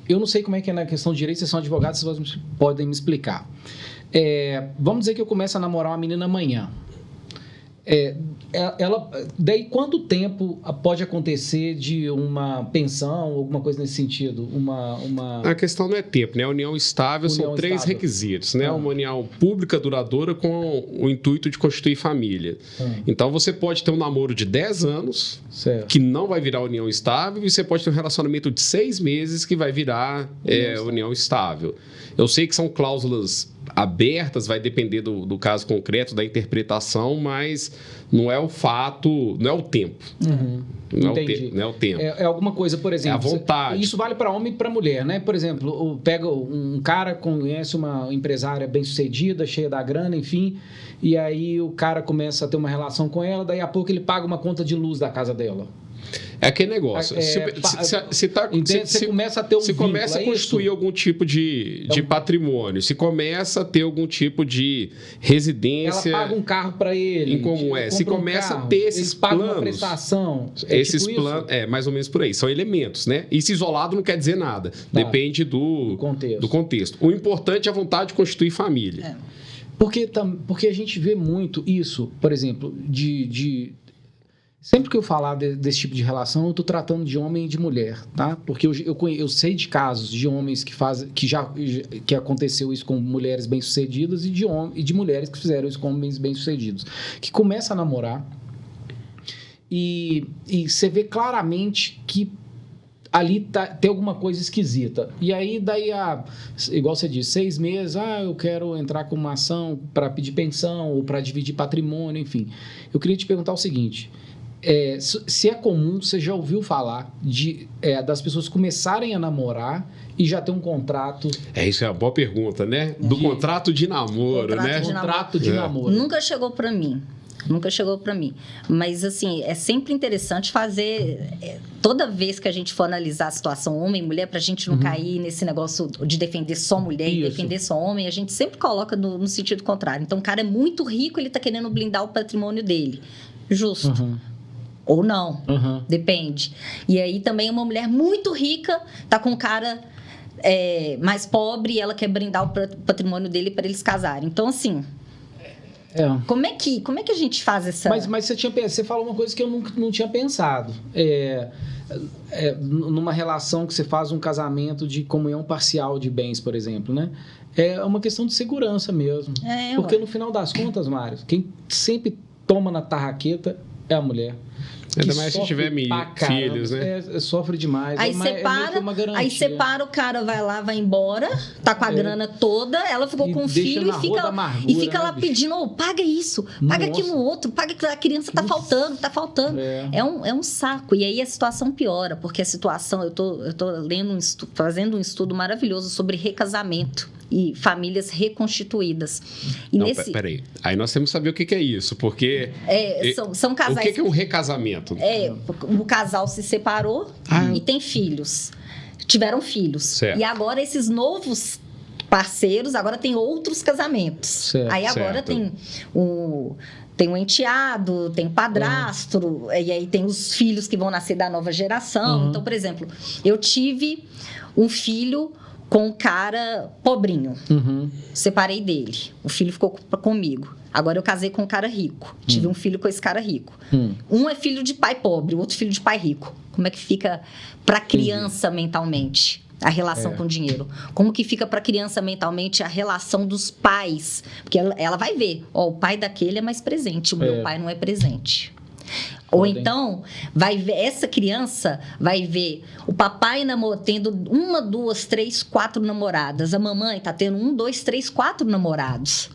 eu não sei como é que é na questão de direito, vocês são advogados, vocês podem me explicar. Vamos dizer que eu começo a namorar uma menina amanhã. Daí quanto tempo pode acontecer de uma pensão, alguma coisa nesse sentido? A questão não é tempo, né? A união estável são 3 requisitos, né? Uma união pública duradoura com o intuito de constituir família. Então você pode ter um namoro de 10 anos, certo, que não vai virar união estável, e você pode ter um relacionamento de 6 meses que vai virar união estável. Eu sei que são cláusulas abertas, vai depender do caso concreto, da interpretação, mas não é o fato, não é o tempo. Não é o tempo. É alguma coisa, por exemplo... É a vontade. Isso vale para homem e para mulher, né? Por exemplo, pega um cara, conhece uma empresária bem-sucedida, cheia da grana, enfim, e aí o cara começa a ter uma relação com ela, daí a pouco ele paga uma conta de luz da casa dela. É aquele negócio. Você começa a ter começa a constituir algum tipo de patrimônio, se começa a ter algum tipo de residência. Ela paga um carro para ele. Em comum se começa a ter esses planos. Uma prestação. Esses planos, mais ou menos por aí. São elementos, né? Isso isolado não quer dizer nada. Depende do contexto. O importante é a vontade de constituir família. Porque a gente vê muito isso, por exemplo, sempre que eu falar desse tipo de relação, eu estou tratando de homem e de mulher, tá? Porque eu sei de casos de homens que aconteceu isso com mulheres bem-sucedidas e de mulheres que fizeram isso com homens bem-sucedidos. Que começa a namorar e você vê claramente que ali tem alguma coisa esquisita. E aí, igual você disse, 6 meses, eu quero entrar com uma ação para pedir pensão ou para dividir patrimônio, enfim. Eu queria te perguntar o seguinte... se é comum, você já ouviu falar das pessoas começarem a namorar e já ter um contrato... Isso é uma boa pergunta, né? Do contrato de namoro, né? Contrato de namoro. Nunca chegou para mim. Mas, assim, é sempre interessante fazer... Toda vez que a gente for analisar a situação homem e mulher, para a gente não cair nesse negócio de defender só mulher e defender só homem, a gente sempre coloca no sentido contrário. Então, o cara é muito rico, ele está querendo blindar o patrimônio dele. Justo. Ou não, depende. E aí também uma mulher muito rica tá com um cara mais pobre e ela quer brindar o patrimônio dele para eles casarem. Então, assim, como é que a gente faz essa... Mas você falou uma coisa que eu não tinha pensado. Numa relação que você faz um casamento de comunhão parcial de bens, por exemplo, né? É uma questão de segurança mesmo. Porque no final das contas, Mário, quem sempre toma na tarraqueta é a mulher. Ainda mais se tiver filhos, né? Sofre demais. Aí separa, o cara vai lá, vai embora, tá com a grana toda, ela ficou com o filho e fica lá pedindo, paga isso, paga aquilo outro, paga que a criança tá faltando. É um saco. E aí a situação piora, porque a situação, eu tô fazendo um estudo maravilhoso sobre recasamento e famílias reconstituídas. Peraí. Aí nós temos que saber o que é isso, porque... São casais... O que é um recasamento? O casal se separou e tem filhos. Tiveram filhos. Certo. E agora esses novos parceiros, agora tem outros casamentos. Certo. Aí agora tem um enteado, tem padrasto, e aí tem os filhos que vão nascer da nova geração. Então, por exemplo, eu tive um filho com um cara pobrinho. Separei dele. O filho ficou comigo. Agora eu casei com um cara rico. Tive um filho com esse cara rico. Um é filho de pai pobre, o outro filho de pai rico. Como é que fica para a criança mentalmente a relação com o dinheiro? Como que fica para a criança mentalmente a relação dos pais? Porque ela vai ver, o pai daquele é mais presente, o meu pai não é presente. Ou então, vai ver, essa criança vai ver o papai tendo 1, 2, 3, 4 namoradas. A mamãe tá tendo 1, 2, 3, 4 namorados.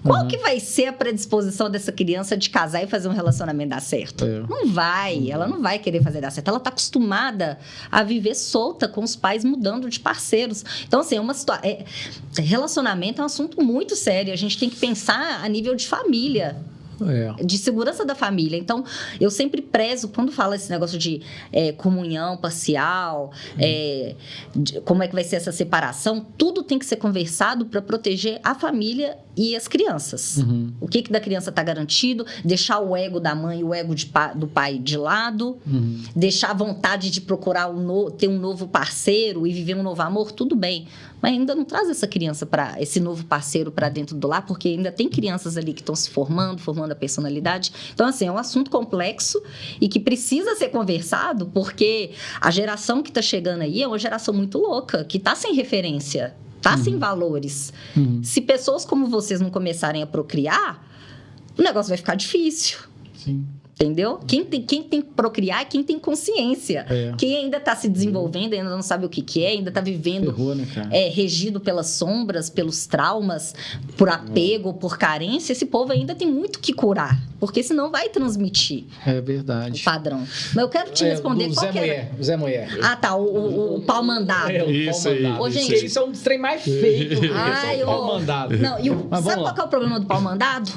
Qual que vai ser a predisposição dessa criança de casar e fazer um relacionamento dar certo? Não vai, ela não vai querer fazer dar certo. Ela está acostumada a viver solta, com os pais mudando de parceiros. Então, assim, relacionamento é um assunto muito sério. A gente tem que pensar a nível de família. De segurança da família. Então, eu sempre prezo, quando fala esse negócio de comunhão parcial, como é que vai ser essa separação, tudo tem que ser conversado para proteger a família e as crianças. O que da criança está garantido, deixar o ego da mãe e o ego do pai de lado, deixar a vontade de procurar ter um novo parceiro e viver um novo amor, tudo bem. Mas ainda não traz esse novo parceiro para dentro do lar, porque ainda tem crianças ali que estão se formando a personalidade. Então, assim, é um assunto complexo e que precisa ser conversado, porque a geração que está chegando aí é uma geração muito louca, que está sem referência, está sem valores. Se pessoas como vocês não começarem a procriar, o negócio vai ficar difícil. Sim. Entendeu? Quem tem que procriar é quem tem consciência. Quem ainda está se desenvolvendo, ainda não sabe o que é, ainda está vivendo regido pelas sombras, pelos traumas, por apego, por carência. Esse povo ainda tem muito que curar, porque senão vai transmitir verdade. O padrão. Mas eu quero te responder qual que era. Zé Mulher. Ah, tá, o pau mandado. Isso aí. Ô, gente, isso é um dos trem mais feios. O pau mandado. Não, sabe qual que é o problema do pau mandado?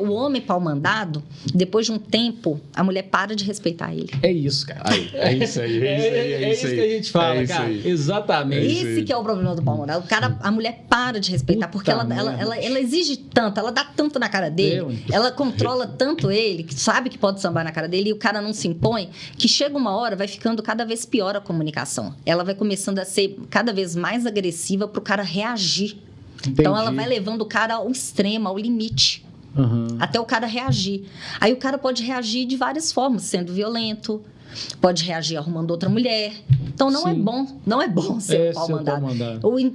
O homem pau mandado, depois de um tempo, a mulher para de respeitar ele. É isso, cara. É isso aí. É isso que a gente fala, cara. Exatamente. Esse que é o problema do pau mandado. A mulher para de respeitar, porque ela exige tanto, ela dá tanto na cara dele, ela controla tanto ele, que sabe que pode sambar na cara dele, e o cara não se impõe, que chega uma hora, vai ficando cada vez pior a comunicação. Ela vai começando a ser cada vez mais agressiva pro cara reagir. Entendi. Então, ela vai levando o cara ao extremo, ao limite. Até o cara reagir. Aí o cara pode reagir de várias formas, sendo violento, pode reagir arrumando outra mulher. Então não é bom ser pau mandado.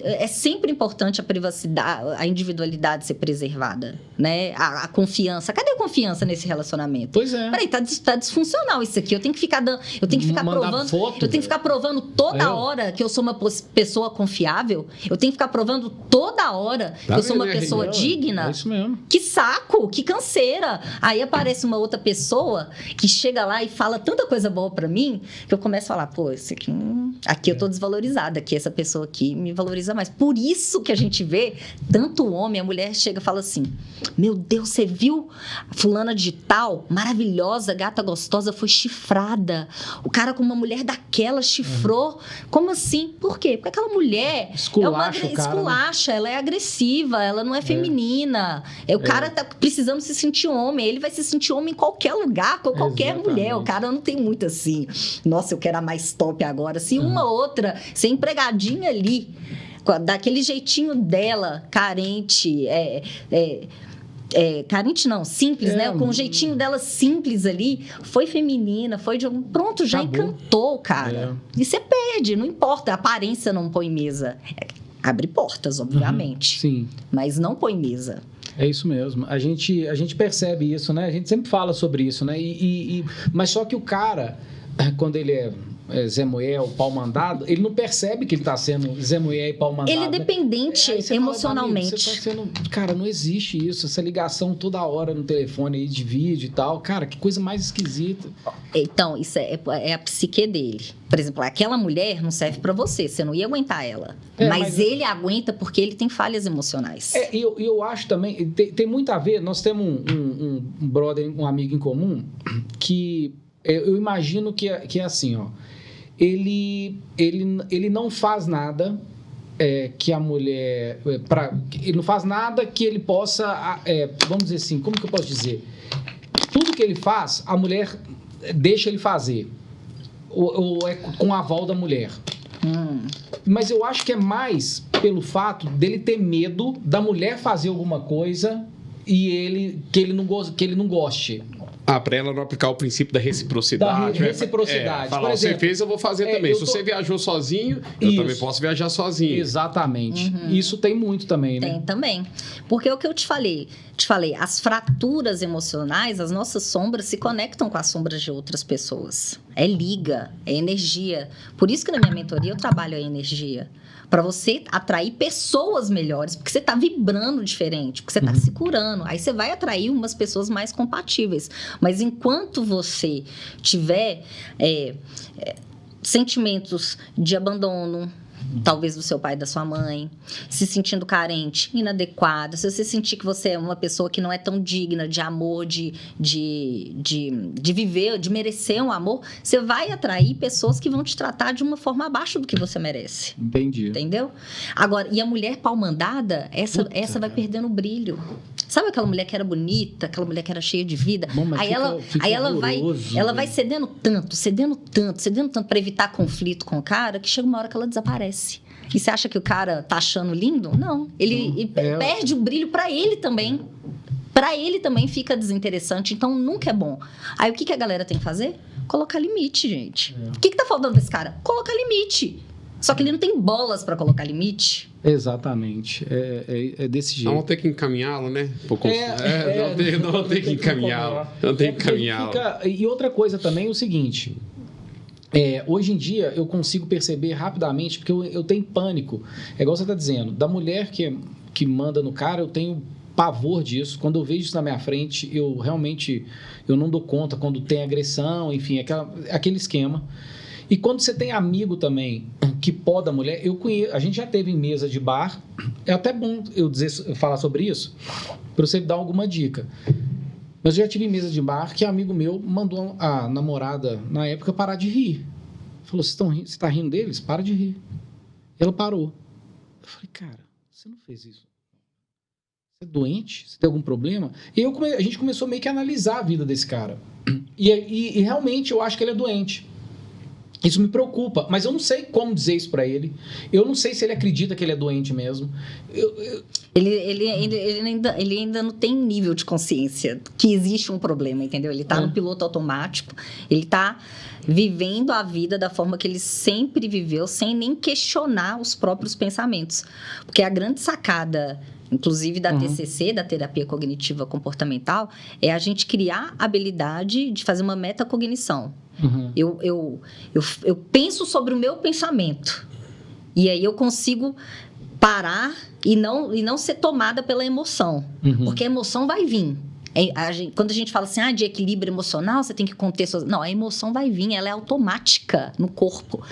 É sempre importante a privacidade, a individualidade ser preservada, né? A confiança. Cadê a confiança nesse relacionamento? Pois é. Peraí, tá disfuncional isso aqui. Eu tenho que ficar provando. Foto, eu tenho que ficar provando toda hora que eu sou uma pessoa confiável. Eu tenho que ficar provando toda hora que eu sou uma pessoa digna. É isso mesmo. Que saco, que canseira. Aí aparece uma outra pessoa que chega lá e fala tanta coisa boa pra mim, que eu começo a falar, pô, esse aqui eu tô desvalorizada, aqui essa pessoa aqui me valoriza mais. Por isso que a gente vê tanto homem, a mulher chega e fala assim, meu Deus, você viu fulana de tal, maravilhosa, gata gostosa, foi chifrada. O cara com uma mulher daquela chifrou. Como assim? Por quê? Porque aquela mulher esculacha, ela é agressiva, ela não é feminina. O cara tá precisando se sentir homem, ele vai se sentir homem em qualquer lugar, com qualquer mulher. O cara não tem muito assim, nossa, eu quero a mais top agora. Se uma outra, ser empregadinha ali, daquele jeitinho dela, carente, carente não, simples, né? Com o jeitinho dela simples ali, foi feminina, foi de um... Pronto, já encantou o cara. E você perde, não importa, a aparência não põe mesa. Abre portas, obviamente. Sim. Mas não põe mesa. É isso mesmo. A gente percebe isso, né? A gente sempre fala sobre isso, né? Mas só que o cara, quando ele é Zé Mulher, pau mandado, ele não percebe que ele está sendo Zé Mulher e pau mandado. Ele é dependente emocionalmente. Você tá sendo... Cara, não existe isso. Essa ligação toda hora no telefone aí de vídeo e tal. Cara, que coisa mais esquisita. Então, isso é a psique dele. Por exemplo, aquela mulher não serve para você. Você não ia aguentar ela. Mas ele aguenta porque ele tem falhas emocionais. Eu acho também... Tem muito a ver... Nós temos um brother, um amigo em comum que... Eu imagino que é assim, ó. Ele não faz nada que a mulher... ele não faz nada que ele possa... vamos dizer assim, como que eu posso dizer? Tudo que ele faz, a mulher deixa ele fazer. Ou é com a aval da mulher. Mas eu acho que é mais pelo fato dele ter medo da mulher fazer alguma coisa e que ele não goste. Para ela não aplicar o princípio da reciprocidade. Da reciprocidade. Falar, por exemplo, você fez, eu vou fazer também. Se você viajou sozinho, eu também posso viajar sozinho. Exatamente. Isso tem muito também, né? Tem também. Porque é o que eu te falei. te falei, as fraturas emocionais, as nossas sombras se conectam com as sombras de outras pessoas. É liga, é energia. Por isso que na minha mentoria eu trabalho a energia. Para você atrair pessoas melhores, porque você está vibrando diferente, porque você está se curando. Aí você vai atrair umas pessoas mais compatíveis. Mas enquanto você tiver sentimentos de abandono, talvez do seu pai e da sua mãe, se sentindo carente, inadequada, se você sentir que você é uma pessoa que não é tão digna de amor, de viver, de merecer um amor, você vai atrair pessoas que vão te tratar de uma forma abaixo do que você merece. Entendi. Entendeu? Agora, e a mulher pau-mandada, essa vai perdendo o brilho. Sabe aquela mulher que era bonita, aquela mulher que era cheia de vida? Bom, aí ela vai cedendo tanto para evitar conflito com o cara, que chega uma hora que ela desaparece. E você acha que o cara tá achando lindo? Não. Ele perde o brilho para ele também. Para ele também fica desinteressante, então nunca é bom. Aí o que a galera tem que fazer? Colocar limite, gente. O que tá faltando desse cara? Colocar limite. Só que ele não tem bolas para colocar limite. Exatamente. É desse jeito. Não vão ter que encaminhá-lo, né? Não vão ter que encaminhá-lo. Não tem que encaminhá-lo. E outra coisa também é o seguinte... hoje em dia eu consigo perceber rapidamente, porque eu tenho pânico, é igual você está dizendo, da mulher que manda no cara, eu tenho pavor disso. Quando eu vejo isso na minha frente, eu realmente não dou conta quando tem agressão, enfim, aquele esquema. E quando você tem amigo também que poda a mulher, a gente já teve em mesa de bar, é até bom eu falar sobre isso, para você dar alguma dica. Mas eu já tive em mesa de bar que amigo meu mandou a namorada, na época, parar de rir. Falou, você está rindo deles? Para de rir. E ela parou. Eu falei, cara, você não fez isso. Você é doente? Você tem algum problema? E a gente começou meio que a analisar a vida desse cara. E realmente eu acho que ele é doente. Isso me preocupa, mas eu não sei como dizer isso pra ele. Eu não sei se ele acredita que ele é doente mesmo. Ele ainda não tem nível de consciência que existe um problema, entendeu? Ele tá no piloto automático, ele tá vivendo a vida da forma que ele sempre viveu, sem nem questionar os próprios pensamentos. Porque a grande sacada, inclusive da TCC, da terapia cognitiva comportamental, é a gente criar a habilidade de fazer uma metacognição. Eu penso sobre o meu pensamento e aí eu consigo parar e não ser tomada pela emoção, porque a emoção vai vir. Quando a gente fala assim, de equilíbrio emocional, você tem que conter suas... Não, a emoção vai vir, ela é automática no corpo.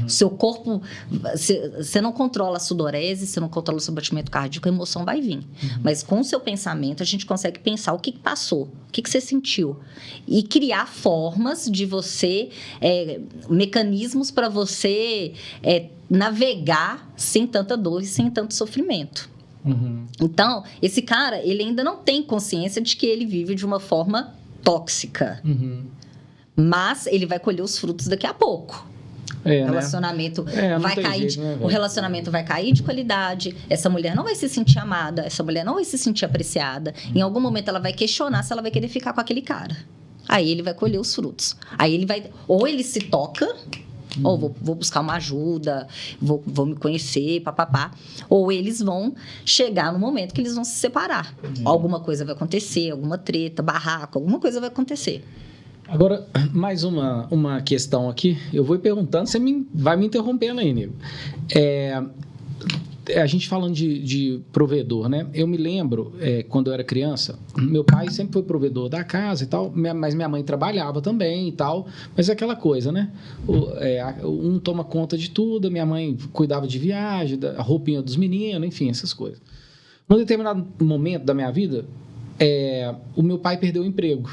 Seu corpo, você não controla a sudorese, você não controla o seu batimento cardíaco, a emoção vai vir. Mas com o seu pensamento, a gente consegue pensar o que passou, o que você sentiu. E criar formas de você, mecanismos para você navegar sem tanta dor e sem tanto sofrimento. Então, esse cara, ele ainda não tem consciência de que ele vive de uma forma tóxica. Mas ele vai colher os frutos daqui a pouco. O relacionamento vai cair, jeito, né, o relacionamento vai cair de qualidade. Essa mulher não vai se sentir amada, essa mulher não vai se sentir apreciada. Em algum momento ela vai questionar se ela vai querer ficar com aquele cara. Aí ele vai colher os frutos. Aí ele vai, ou ele se toca, ou vou buscar uma ajuda, vou me conhecer, papapá. Ou eles vão chegar no momento que eles vão se separar. Alguma coisa vai acontecer, alguma treta, barraco, alguma coisa vai acontecer. Agora, mais uma questão aqui. Eu vou perguntando, você vai me interrompendo aí, nego. A gente falando de provedor, né? Eu me lembro, quando eu era criança, meu pai sempre foi provedor da casa e tal, mas minha mãe trabalhava também e tal, mas é aquela coisa, né? Um toma conta de tudo, minha mãe cuidava de viagem, da roupinha dos meninos, enfim, essas coisas. Num determinado momento da minha vida, o meu pai perdeu o emprego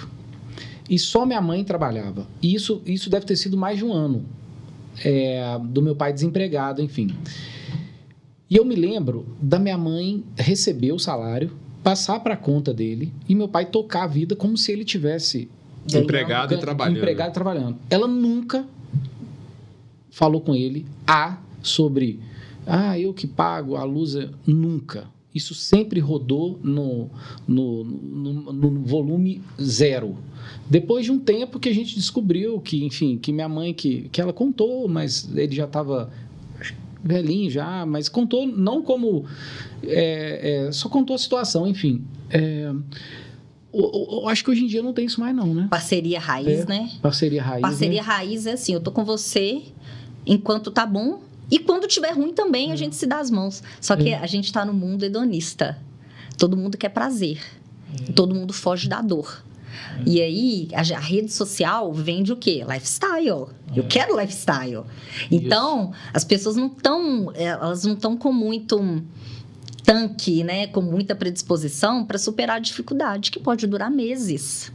e só minha mãe trabalhava. E isso deve ter sido mais de um ano do meu pai desempregado, enfim. E eu me lembro da minha mãe receber o salário, passar para a conta dele e meu pai tocar a vida como se ele tivesse empregado e trabalhando. Ela nunca falou com ele sobre eu que pago a luz, nunca. Isso sempre rodou no volume 0. Depois de um tempo que a gente descobriu que, enfim, que minha mãe, que ela contou, mas ele já estava velhinho já, mas contou não como... só contou a situação, enfim. Eu acho que hoje em dia não tem isso mais não, né? Parceria raiz, né? Parceria raiz, Parceria raiz é assim, eu tô com você enquanto tá bom, e quando tiver ruim também a gente se dá as mãos. Só que a gente tá no mundo hedonista. Todo mundo quer prazer. Todo mundo foge da dor. E aí, a rede social vende o quê? Lifestyle. Eu quero lifestyle. Então, as pessoas não estão com muito tanque, né? Com muita predisposição para superar a dificuldade, que pode durar meses.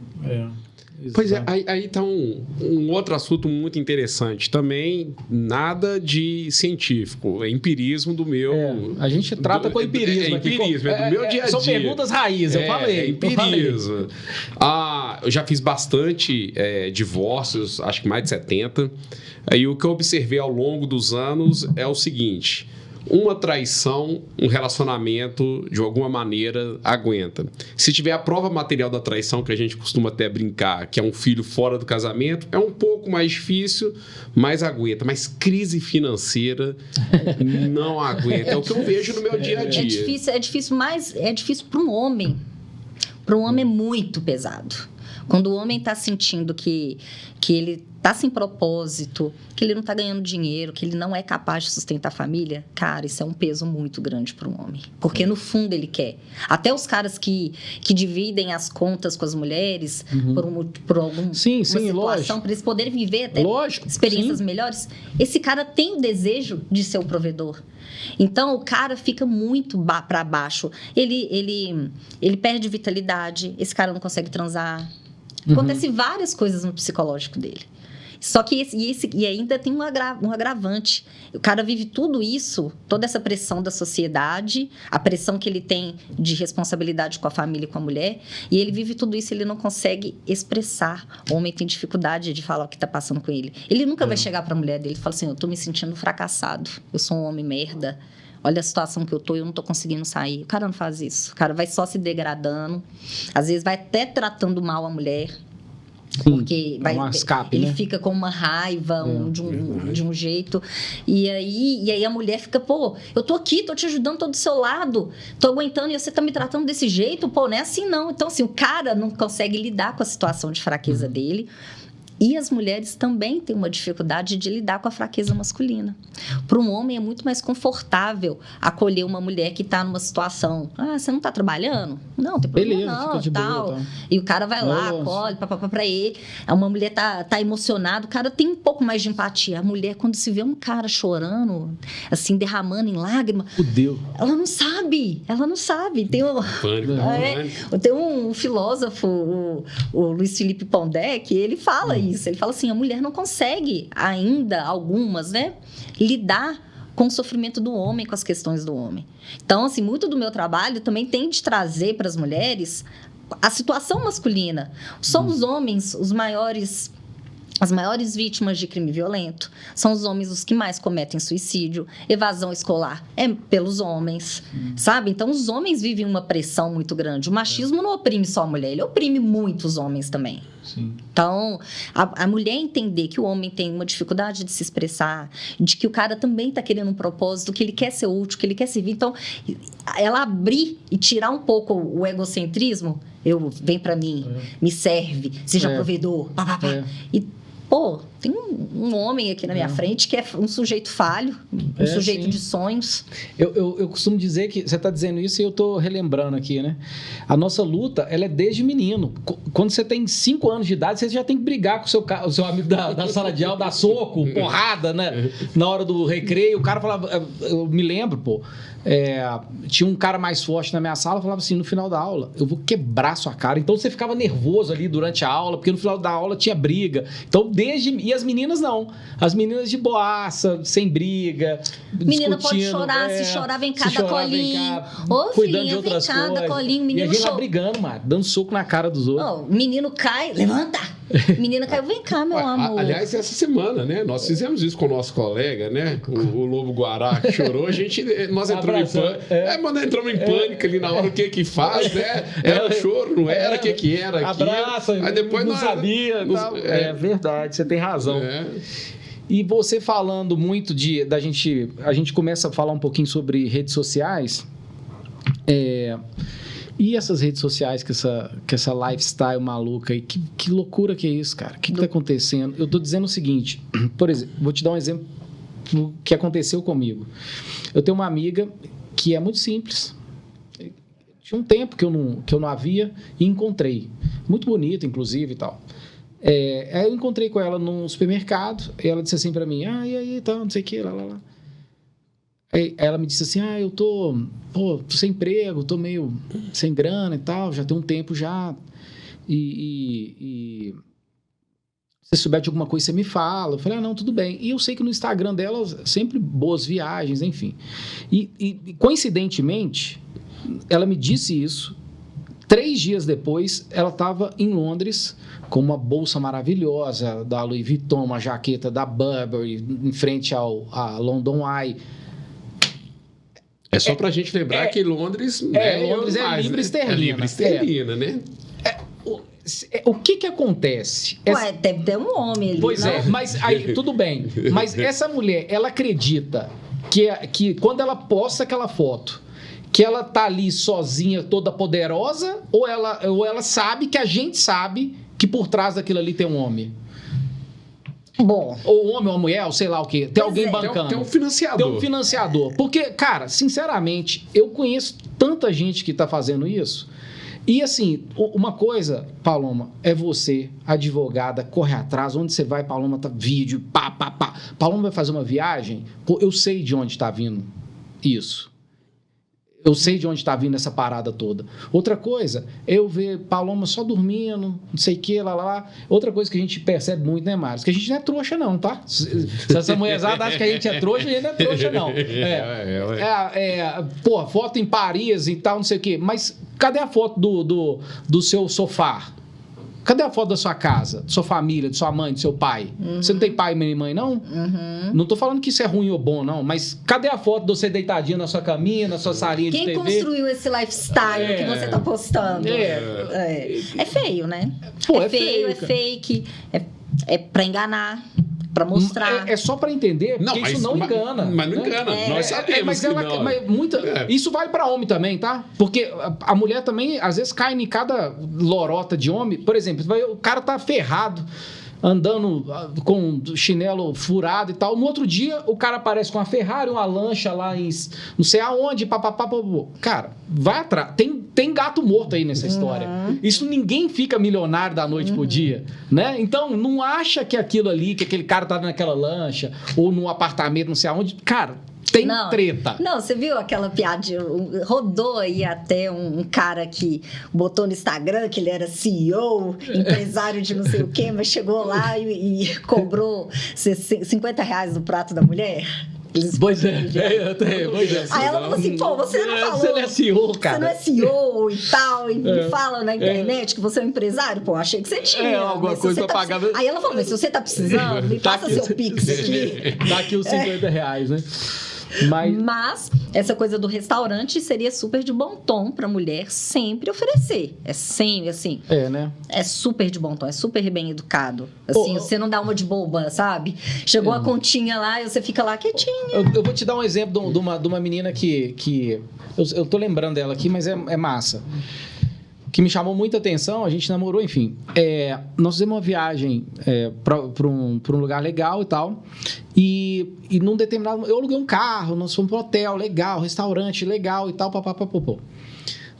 Pois é, aí tá um outro assunto muito interessante. Também nada de científico, é empirismo do meu... a gente trata com empirismo aqui. Empirismo, é do meu dia a dia. São perguntas raiz, eu falei. Empirismo. Eu já fiz bastante divórcios, acho que mais de 70. Aí o que eu observei ao longo dos anos é o seguinte... Uma traição, um relacionamento, de alguma maneira, aguenta. Se tiver a prova material da traição, que a gente costuma até brincar, que é um filho fora do casamento, é um pouco mais difícil, mas aguenta. Mas crise financeira não aguenta. É o que eu vejo no meu dia a dia. É difícil para um homem. Para um homem é muito pesado. Quando o homem está sentindo que ele está sem propósito, que ele não está ganhando dinheiro, que ele não é capaz de sustentar a família, cara, isso é um peso muito grande para um homem. Porque, no fundo, ele quer. Até os caras que dividem as contas com as mulheres por alguma situação, para eles poderem viver até experiências melhores, esse cara tem o desejo de ser o provedor. Então, o cara fica muito para baixo. Ele perde vitalidade, esse cara não consegue transar. Acontece várias coisas no psicológico dele. Só que e ainda tem um agravante. O cara vive tudo isso, toda essa pressão da sociedade, a pressão que ele tem de responsabilidade com a família e com a mulher, e ele vive tudo isso e ele não consegue expressar. O homem tem dificuldade de falar o que está passando com ele. Ele nunca vai chegar para a mulher dele e falar assim, eu estou me sentindo fracassado, eu sou um homem merda, olha a situação que eu não estou conseguindo sair. O cara não faz isso. O cara vai só se degradando, às vezes vai até tratando mal a mulher, porque ele fica com uma raiva de um jeito, e aí a mulher fica, pô, eu tô aqui, tô te ajudando, tô do seu lado, tô aguentando e você tá me tratando desse jeito, pô, não é assim não. Então assim, o cara não consegue lidar com a situação de fraqueza dele. E as mulheres também têm uma dificuldade de lidar com a fraqueza masculina. Para um homem é muito mais confortável acolher uma mulher que está numa situação. Você não está trabalhando? Não, tem problema não, tal. Boa, tá. E o cara vai lá, acolhe, para ele. Uma mulher tá emocionada, o cara tem um pouco mais de empatia. A mulher, quando se vê um cara chorando, assim, derramando em lágrima, ela não sabe. Tem tem um filósofo, o Luiz Felipe Pondé, que ele fala isso. Ele fala assim, a mulher não consegue ainda, algumas, né, lidar com o sofrimento do homem, com as questões do homem. Então, assim, muito do meu trabalho também tem de trazer para as mulheres a situação masculina. São os homens as maiores vítimas de crime violento, são os homens os que mais cometem suicídio, evasão escolar é pelos homens, sabe? Então, os homens vivem uma pressão muito grande. O machismo não oprime só a mulher, ele oprime muitos homens também. Sim. Então, a mulher entender que o homem tem uma dificuldade de se expressar, de que o cara também está querendo um propósito, que ele quer ser útil, que ele quer servir. Então, ela abrir e tirar um pouco o egocentrismo, vem para mim, me serve, seja provedor, e pô, tem um homem aqui na minha frente que é um sujeito falho, um sujeito de sonhos. Eu costumo dizer que você está dizendo isso e eu estou relembrando aqui, né? A nossa luta, ela é desde menino. Quando você tem 5 anos de idade, você já tem que brigar com o seu amigo da sala de aula, dar soco, porrada, né? Na hora do recreio, o cara falava... Eu me lembro, pô, tinha um cara mais forte na minha sala, falava assim, no final da aula, eu vou quebrar sua cara. Então você ficava nervoso ali durante a aula, porque no final da aula tinha briga. Então, e as meninas não. As meninas de boaça, sem briga, menina pode chorar, se chorar, vem cá, dá colinho. Ô, filhinha, vem cá, dá colinho. Menino e a gente lá brigando, mano, dando soco na cara dos outros. O menino cai, levanta. Menina caiu, vem cá, meu amor. Aliás, essa semana, né? Nós fizemos isso com o nosso colega, né? O Lobo Guará, que chorou. Nós entramos em pânico. Nós entramos em pânico ali na hora, o que faz, né? Era choro, não era? O que era aquilo? Abraça, aí depois não sabia. É verdade, você tem razão. E você falando muito a gente começa a falar um pouquinho sobre redes sociais. E essas redes sociais que essa lifestyle maluca aí, que loucura que é isso, cara? O que tá acontecendo? Eu tô dizendo o seguinte, por exemplo, vou te dar um exemplo do que aconteceu comigo. Eu tenho uma amiga que é muito simples. Tinha um tempo que eu não a via e encontrei. Muito bonita, inclusive, e tal. Aí eu encontrei com ela num supermercado e ela disse assim pra mim, e aí, tal, não sei o que, lá. Aí ela me disse assim, eu tô sem emprego, tô meio sem grana e tal, já tem um tempo já, e se você souber de alguma coisa, você me fala. Eu falei, não, tudo bem. E eu sei que no Instagram dela, sempre boas viagens, enfim. E coincidentemente, ela me disse isso. 3 dias depois, ela estava em Londres com uma bolsa maravilhosa da Louis Vuitton, uma jaqueta da Burberry, em frente a London Eye. É só pra gente lembrar que Londres... Londres é libra esterlina. É libra esterlina, né? O que acontece? Ué, deve ter um homem ali, Pois não? mas aí, tudo bem. Mas essa mulher, ela acredita que quando ela posta aquela foto, que ela tá ali sozinha, toda poderosa, ou ela sabe que a gente sabe que por trás daquilo ali tem um homem? Bom. Ou um homem ou uma mulher, ou sei lá o quê. Tem alguém bancando. Tem um financiador. Tem um financiador. Porque, cara, sinceramente, eu conheço tanta gente que tá fazendo isso. E assim, uma coisa, Paloma, é você, advogada, corre atrás, onde você vai, Paloma, tá vídeo, pá. Paloma vai fazer uma viagem, eu sei de onde tá vindo isso. Eu sei de onde está vindo essa parada toda. Outra coisa, eu ver Paloma só dormindo, não sei o que, lá. Outra coisa que a gente percebe muito, né, Mário? Que a gente não é trouxa, não, tá? Se essa mulherzada acha que a gente é trouxa, a gente não é trouxa, não. Foto em Paris e tal, não sei o quê. Mas cadê a foto do seu sofá? Cadê a foto da sua casa, de sua família, de sua mãe, de seu pai? Uhum. Você não tem pai nem mãe, não? Uhum. Não tô falando que isso é ruim ou bom, não. Mas cadê a foto de você deitadinha na sua caminha, na sua salinha de TV? Quem construiu esse lifestyle que você tá postando? É feio, né? Pô, é feio, é fake, é pra enganar. Pra mostrar. É só pra entender, porque isso não engana. Mas não engana. Nós sabemos Isso vale pra homem também, tá? Porque a mulher também, às vezes, cai em cada lorota de homem. Por exemplo, o cara tá ferrado, andando com chinelo furado e tal. No outro dia, o cara aparece com uma Ferrari, uma lancha lá em não sei aonde, papapá. Cara, vai atrás. Tem gato morto aí nessa história. Isso ninguém fica milionário da noite pro dia, né? Então, não acha que aquilo ali, que aquele cara tá naquela lancha ou num apartamento, não sei aonde. Cara, tem treta. Não, você viu aquela piadinha? Rodou aí até um cara que botou no Instagram que ele era CEO, empresário de não sei o quê, mas chegou lá e cobrou R$50 no prato da mulher. Pois é. Aí ela falou assim, você não falou. Você não é CEO, cara. Você não é CEO e tal, e me fala na internet que você é um empresário. Pô, achei que você tinha. Alguma coisa pra pagar. Aí ela falou, mas se você tá precisando, me passa seu Pix aqui. Dá aqui os R$50, né? Mas essa coisa do restaurante seria super de bom tom pra mulher sempre oferecer. É sempre assim. Né? É super de bom tom, é super bem educado. Assim, você não dá uma de boba, sabe? Chegou a continha lá e você fica lá quietinha. Eu vou te dar um exemplo de uma menina que eu tô lembrando dela aqui, mas é massa. Que me chamou muita atenção, a gente namorou, enfim. Nós fizemos uma viagem para um lugar legal e tal. E num determinado... Eu aluguei um carro, nós fomos para um hotel legal, restaurante legal e tal, papapá.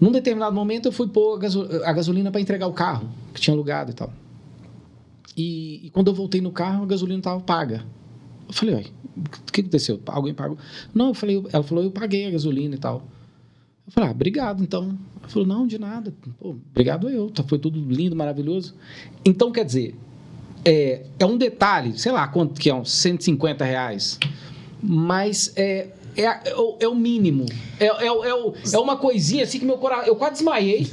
Num determinado momento, eu fui pôr a gasolina para entregar o carro, que tinha alugado e tal. E quando eu voltei no carro, a gasolina estava paga. Eu falei, o que aconteceu? Alguém pagou? Não, ela falou, eu paguei a gasolina e tal. Eu falei, obrigado, então. Ela falou, não, de nada. Pô, obrigado eu. Foi tudo lindo, maravilhoso. Então, quer dizer, é um detalhe, sei lá quanto que é, uns R$150. Mas é o mínimo. É uma coisinha assim que meu coração... Eu quase desmaiei.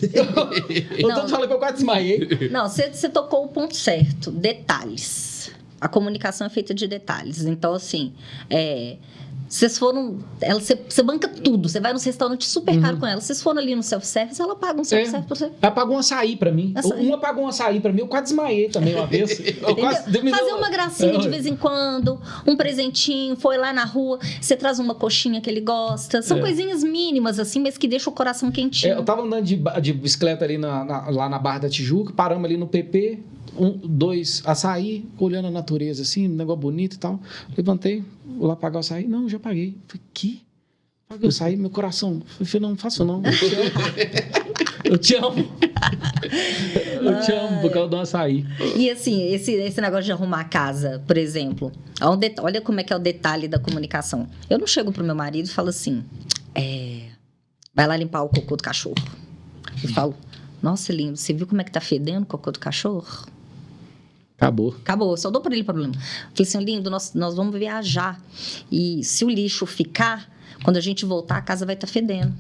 Eu tô falando que eu quase desmaiei. Não, você tocou o ponto certo. Detalhes. A comunicação é feita de detalhes. Então, assim, Vocês foram... Você banca tudo. Você vai num restaurante super caro com ela. Vocês foram ali no self-service, ela paga um self-service pra você. Ela pagou um açaí pra mim. Uma pagou um açaí pra mim. Eu quase desmaiei também uma vez. Fazer uma gracinha de vez em quando, um presentinho, foi lá na rua, você traz uma coxinha que ele gosta. São coisinhas mínimas, assim, mas que deixam o coração quentinho. Eu tava andando de bicicleta ali lá na Barra da Tijuca, paramos ali no PP, 2 açaí, olhando a natureza assim, um negócio bonito e tal. Levantei, vou lá pagar o açaí. Não, já paguei. Falei, que? Paguei o açaí, meu coração. Falei, não faço não. Eu te amo. Eu te amo por causa do açaí. E assim, esse negócio de arrumar a casa, por exemplo. Olha como é que é o detalhe da comunicação. Eu não chego pro meu marido e falo assim, vai lá limpar o cocô do cachorro. Eu falo, nossa, lindo, você viu como é que tá fedendo o cocô do cachorro? Acabou, só dou para ele problema. Falei assim, lindo, nós vamos viajar. E se o lixo ficar, quando a gente voltar, a casa vai estar fedendo.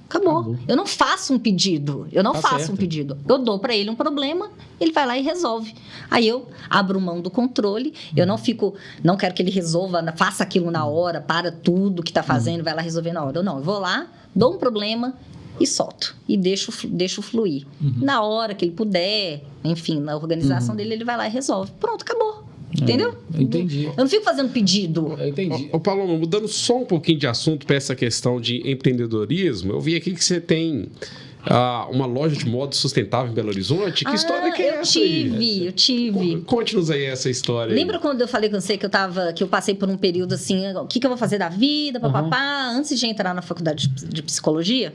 Acabou. Eu não faço um pedido. Eu dou para ele um problema, ele vai lá e resolve. Aí eu abro mão do controle, eu não quero que ele resolva, faça aquilo na hora, para tudo que está fazendo, vai lá resolver na hora. Eu vou lá, dou um problema e solto. E deixo fluir. Na hora que ele puder, enfim, na organização dele, ele vai lá e resolve. Pronto, acabou. Entendeu? Entendi. Eu não fico fazendo pedido. Eu entendi. Ô, Paloma, mudando só um pouquinho de assunto para essa questão de empreendedorismo, eu vi aqui que você tem uma loja de moda sustentável em Belo Horizonte. Que história que é essa aí? Eu tive. Conte-nos aí essa história. Lembra quando eu falei com você que eu passei por um período assim, o que eu vou fazer da vida, papapá, antes de entrar na faculdade de psicologia?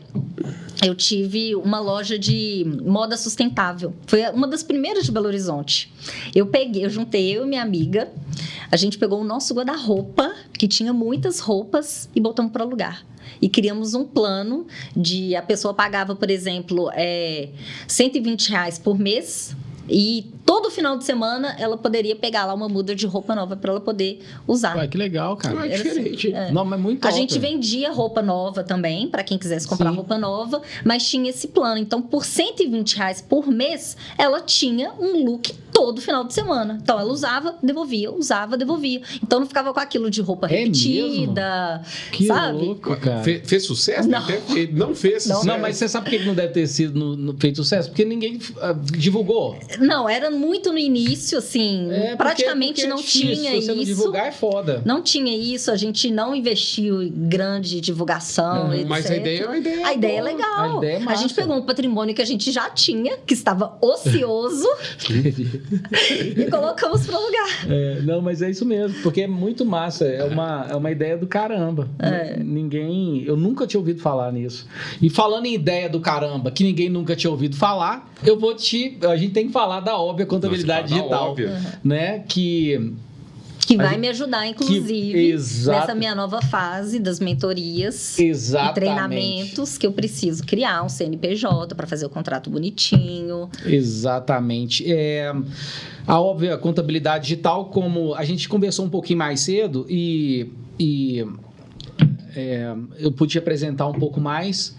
Eu tive uma loja de moda sustentável. Foi uma das primeiras de Belo Horizonte. Eu juntei eu e minha amiga, a gente pegou o nosso guarda-roupa, que tinha muitas roupas, e botamos para alugar. E criamos um plano a pessoa pagava, por exemplo, R$120 por mês, e todo final de semana ela poderia pegar lá uma muda de roupa nova para ela poder usar. Ué, que legal, cara. É diferente. Assim, Não, mas muito A top. gente vendia roupa nova também, para quem quisesse comprar roupa nova, mas tinha esse plano. Então, por R$120 por mês, ela tinha um look todo final de semana. Então, ela usava, devolvia. Então, não ficava com aquilo de roupa repetida, mesmo? Que sabe? louco, cara. Fez sucesso? Não. Não fez sucesso. Não, mas você sabe por que não deve ter sido feito sucesso? Porque ninguém divulgou. Não, era muito no início, assim, praticamente não tinha isso. Se você não divulgar, é foda. Não tinha isso, a gente não investiu em grande divulgação, etc. Mas a ideia é uma ideia. A ideia é legal. A ideia é massa. A gente pegou um patrimônio que a gente já tinha, que estava ocioso, e colocamos para alugar. Não, mas é isso mesmo, porque é muito massa. É uma ideia do caramba. Eu nunca tinha ouvido falar nisso. E falando em ideia do caramba, que ninguém nunca tinha ouvido falar, a gente tem que falar da óbvia contabilidade digital, né? Que vai me ajudar, inclusive, nessa minha nova fase das mentorias e treinamentos, que eu preciso criar um CNPJ para fazer o contrato bonitinho. Exatamente. A óbvia contabilidade digital, como a gente conversou um pouquinho mais cedo eu pude te apresentar um pouco mais.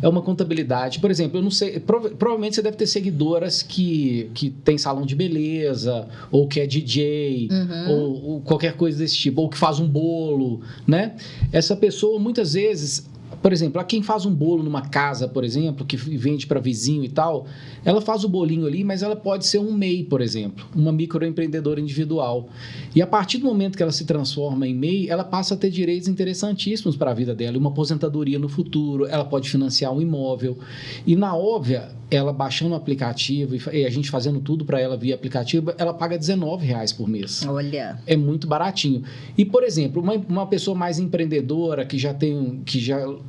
É uma contabilidade. Por exemplo, eu não sei, provavelmente você deve ter seguidoras que tem salão de beleza, ou que é DJ, ou qualquer coisa desse tipo, ou que faz um bolo, né? Essa pessoa, muitas vezes, por exemplo, quem faz um bolo numa casa, por exemplo, que vende para vizinho e tal, ela faz o bolinho ali, mas ela pode ser um MEI, por exemplo, uma microempreendedora individual. E a partir do momento que ela se transforma em MEI, ela passa a ter direitos interessantíssimos para a vida dela, uma aposentadoria no futuro, ela pode financiar um imóvel. E na óbvia, ela baixando o aplicativo e a gente fazendo tudo para ela via aplicativo, ela paga R$19 por mês. Olha. É muito baratinho. E, por exemplo, uma pessoa mais empreendedora, que já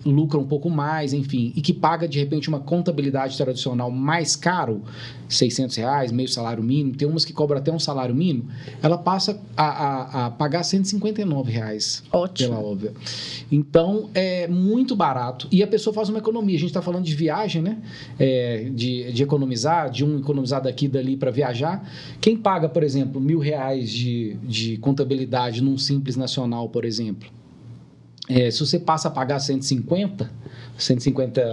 lucra um pouco mais, enfim, e que paga, de repente, uma contabilidade tradicional mais caro, R$600, meio salário mínimo, tem umas que cobram até um salário mínimo, ela passa a pagar R$159. Ótimo. Pela óbvia. Então, é muito barato. E a pessoa faz uma economia. A gente está falando de viagem, né? De economizar, de economizar daqui e dali para viajar. Quem paga, por exemplo, R$1.000 de contabilidade num Simples Nacional, por exemplo? se você passa a pagar 150 até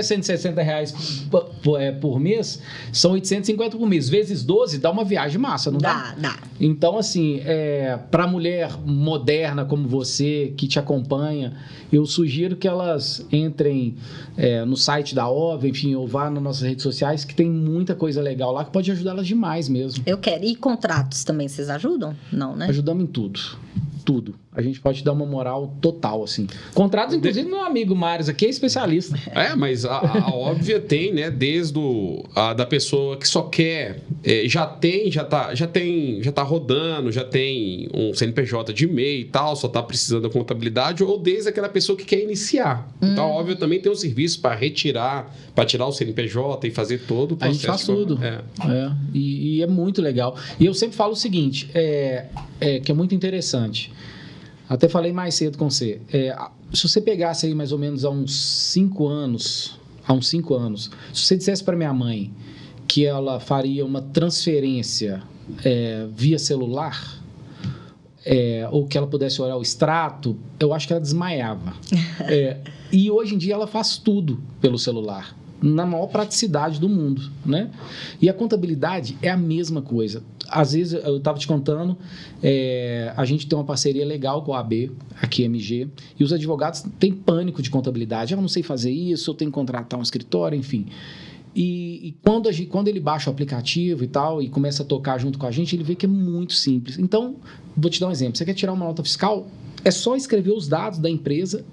160 reais por mês, são 850 por mês. Vezes 12, dá uma viagem massa, não dá? Dá. Então, assim, para mulher moderna como você, que te acompanha, eu sugiro que elas entrem no site da OVA, enfim, ou vá nas nossas redes sociais, que tem muita coisa legal lá que pode ajudar elas demais mesmo. Eu quero. E contratos também, vocês ajudam? Não, né? Ajudamos em tudo. Tudo. A gente pode dar uma moral total, assim. Contratos, inclusive, meu amigo Mário aqui é especialista. Mas a Óbvia tem, né? Desde da pessoa que só quer, já tá rodando, já tem um CNPJ de MEI e tal, só tá precisando da contabilidade, ou desde aquela pessoa que quer iniciar. Então, a Óbvia também tem um serviço para retirar, para tirar o CNPJ e fazer todo o processo. A gente faz tudo. E é muito legal. E eu sempre falo o seguinte, que é muito interessante. Até falei mais cedo com você. Se você pegasse aí mais ou menos há uns 5 anos, se você dissesse para minha mãe que ela faria uma transferência via celular, ou que ela pudesse olhar o extrato, eu acho que ela desmaiava. E hoje em dia ela faz tudo pelo celular, na maior praticidade do mundo, né? E a contabilidade é a mesma coisa. Às vezes, eu estava te contando, a gente tem uma parceria legal com a AB, aqui MG, e os advogados têm pânico de contabilidade. Eu não sei fazer isso, eu tenho que contratar um escritório, enfim. E quando ele baixa o aplicativo e tal, e começa a tocar junto com a gente, ele vê que é muito simples. Então, vou te dar um exemplo. Você quer tirar uma nota fiscal? É só escrever os dados da empresa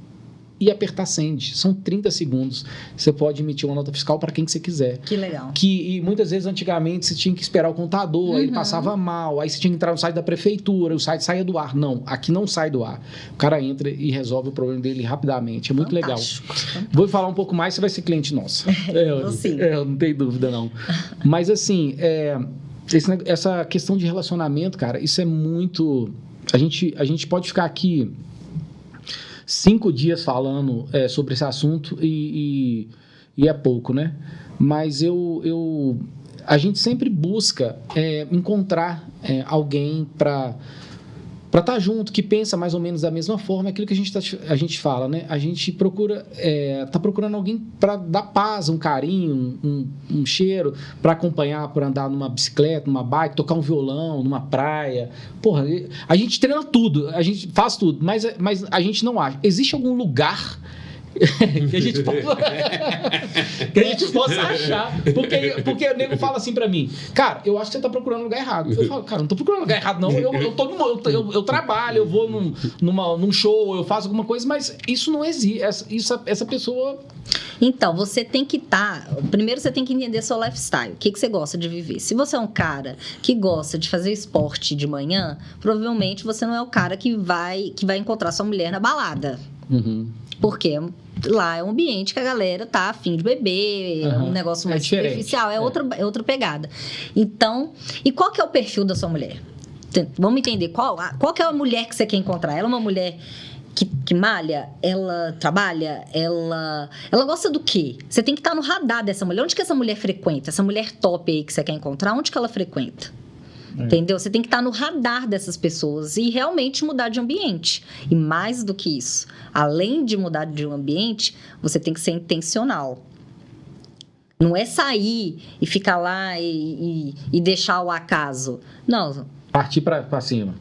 e apertar Send. São 30 segundos. Você pode emitir uma nota fiscal para quem que você quiser. Que legal. E muitas vezes, antigamente, você tinha que esperar o contador, aí ele passava mal, aí você tinha que entrar no site da prefeitura, o site saía do ar. Não, aqui não sai do ar. O cara entra e resolve o problema dele rapidamente. É muito Fantástico. legal. Vou falar um pouco mais, você vai ser cliente nosso. Eu não tenho dúvida, não. Mas, assim, essa questão de relacionamento, cara, isso é muito... A gente pode ficar aqui 5 dias falando sobre esse assunto e é pouco, né? Mas a gente sempre busca encontrar alguém para estar junto, que pensa mais ou menos da mesma forma, aquilo que a gente fala, né? A gente tá procurando alguém para dar paz, um carinho, um cheiro, para acompanhar, para andar numa bicicleta, numa bike, tocar um violão, numa praia. Porra, a gente treina tudo, a gente faz tudo, mas a gente não acha. Existe algum lugar que a gente possa achar, porque o nego fala assim pra mim, cara, eu acho que você tá procurando lugar errado. Eu falo, cara, não tô procurando lugar errado, não. Eu trabalho, eu vou num show, eu faço alguma coisa, mas isso não existe. Essa pessoa... Então, você tem que primeiro você tem que entender seu lifestyle, o que você gosta de viver. Se você é um cara que gosta de fazer esporte de manhã, provavelmente você não é o cara que vai encontrar sua mulher na balada. Porque lá é um ambiente que a galera tá afim de beber, é um negócio mais superficial, é outra pegada. Então, e qual que é o perfil da sua mulher? Vamos entender qual que é a mulher que você quer encontrar. Ela é uma mulher que malha, ela trabalha, ela gosta do quê? Você tem que estar no radar dessa mulher. Onde que essa mulher frequenta? Essa mulher top aí que você quer encontrar, onde que ela frequenta? Entendeu? Você tem que estar no radar dessas pessoas e realmente mudar de ambiente. E mais do que isso, além de mudar de um ambiente, você tem que ser intencional. Não é sair e ficar lá e deixar o acaso. Não. Partir para cima.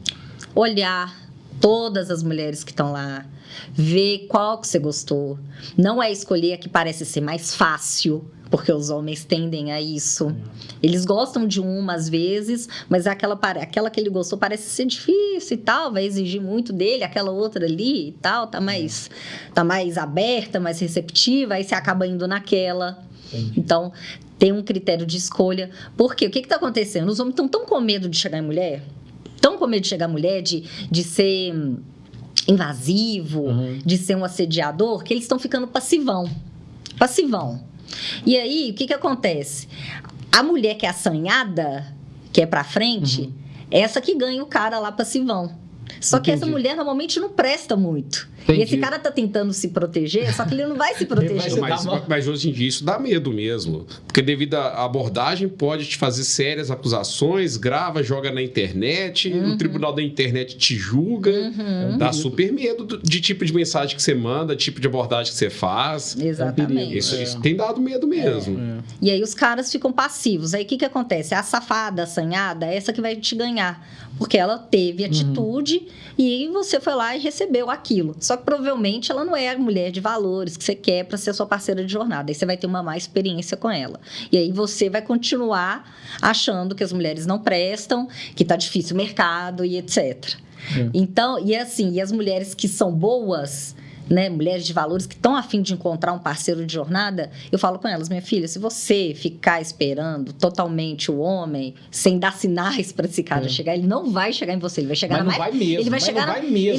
Olhar todas as mulheres que estão lá, ver qual que você gostou. Não é escolher a que parece ser mais fácil, porque os homens tendem a isso. Eles gostam de uma às vezes, mas aquela que ele gostou parece ser difícil e tal, vai exigir muito dele, aquela outra ali e tal, tá mais aberta, mais receptiva, aí você acaba indo naquela. Entendi. Então, tem um critério de escolha. Porque o que está acontecendo? Os homens estão tão com medo de chegar em mulher, tão com medo de chegar em mulher, de ser invasivo, de ser um assediador, que eles estão ficando passivão. E aí, o que acontece? A mulher que é assanhada, que é pra frente, essa que ganha o cara lá passivão. Só que essa mulher normalmente não presta muito. Entendi. E esse cara tá tentando se proteger, só que ele não vai se proteger. Mas hoje em dia isso dá medo mesmo. Porque devido à abordagem pode te fazer sérias acusações, grava, joga na internet, o tribunal da internet te julga. Dá super medo de tipo de mensagem que você manda, tipo de abordagem que você faz. Exatamente. Isso tem dado medo mesmo. E aí os caras ficam passivos. Aí o que acontece? A safada, a assanhada, é essa que vai te ganhar. Porque ela teve atitude e você foi lá e recebeu aquilo. Só que provavelmente ela não é a mulher de valores que você quer para ser a sua parceira de jornada. Aí você vai ter uma má experiência com ela. E aí você vai continuar achando que as mulheres não prestam, que tá difícil o mercado e etc. Então, e assim, e as mulheres que são boas, né, mulheres de valores que estão a fim de encontrar um parceiro de jornada, eu falo com elas, minha filha, se você ficar esperando totalmente o homem, sem dar sinais para esse cara chegar, ele não vai chegar em você, ele vai chegar na mais fácil. Ele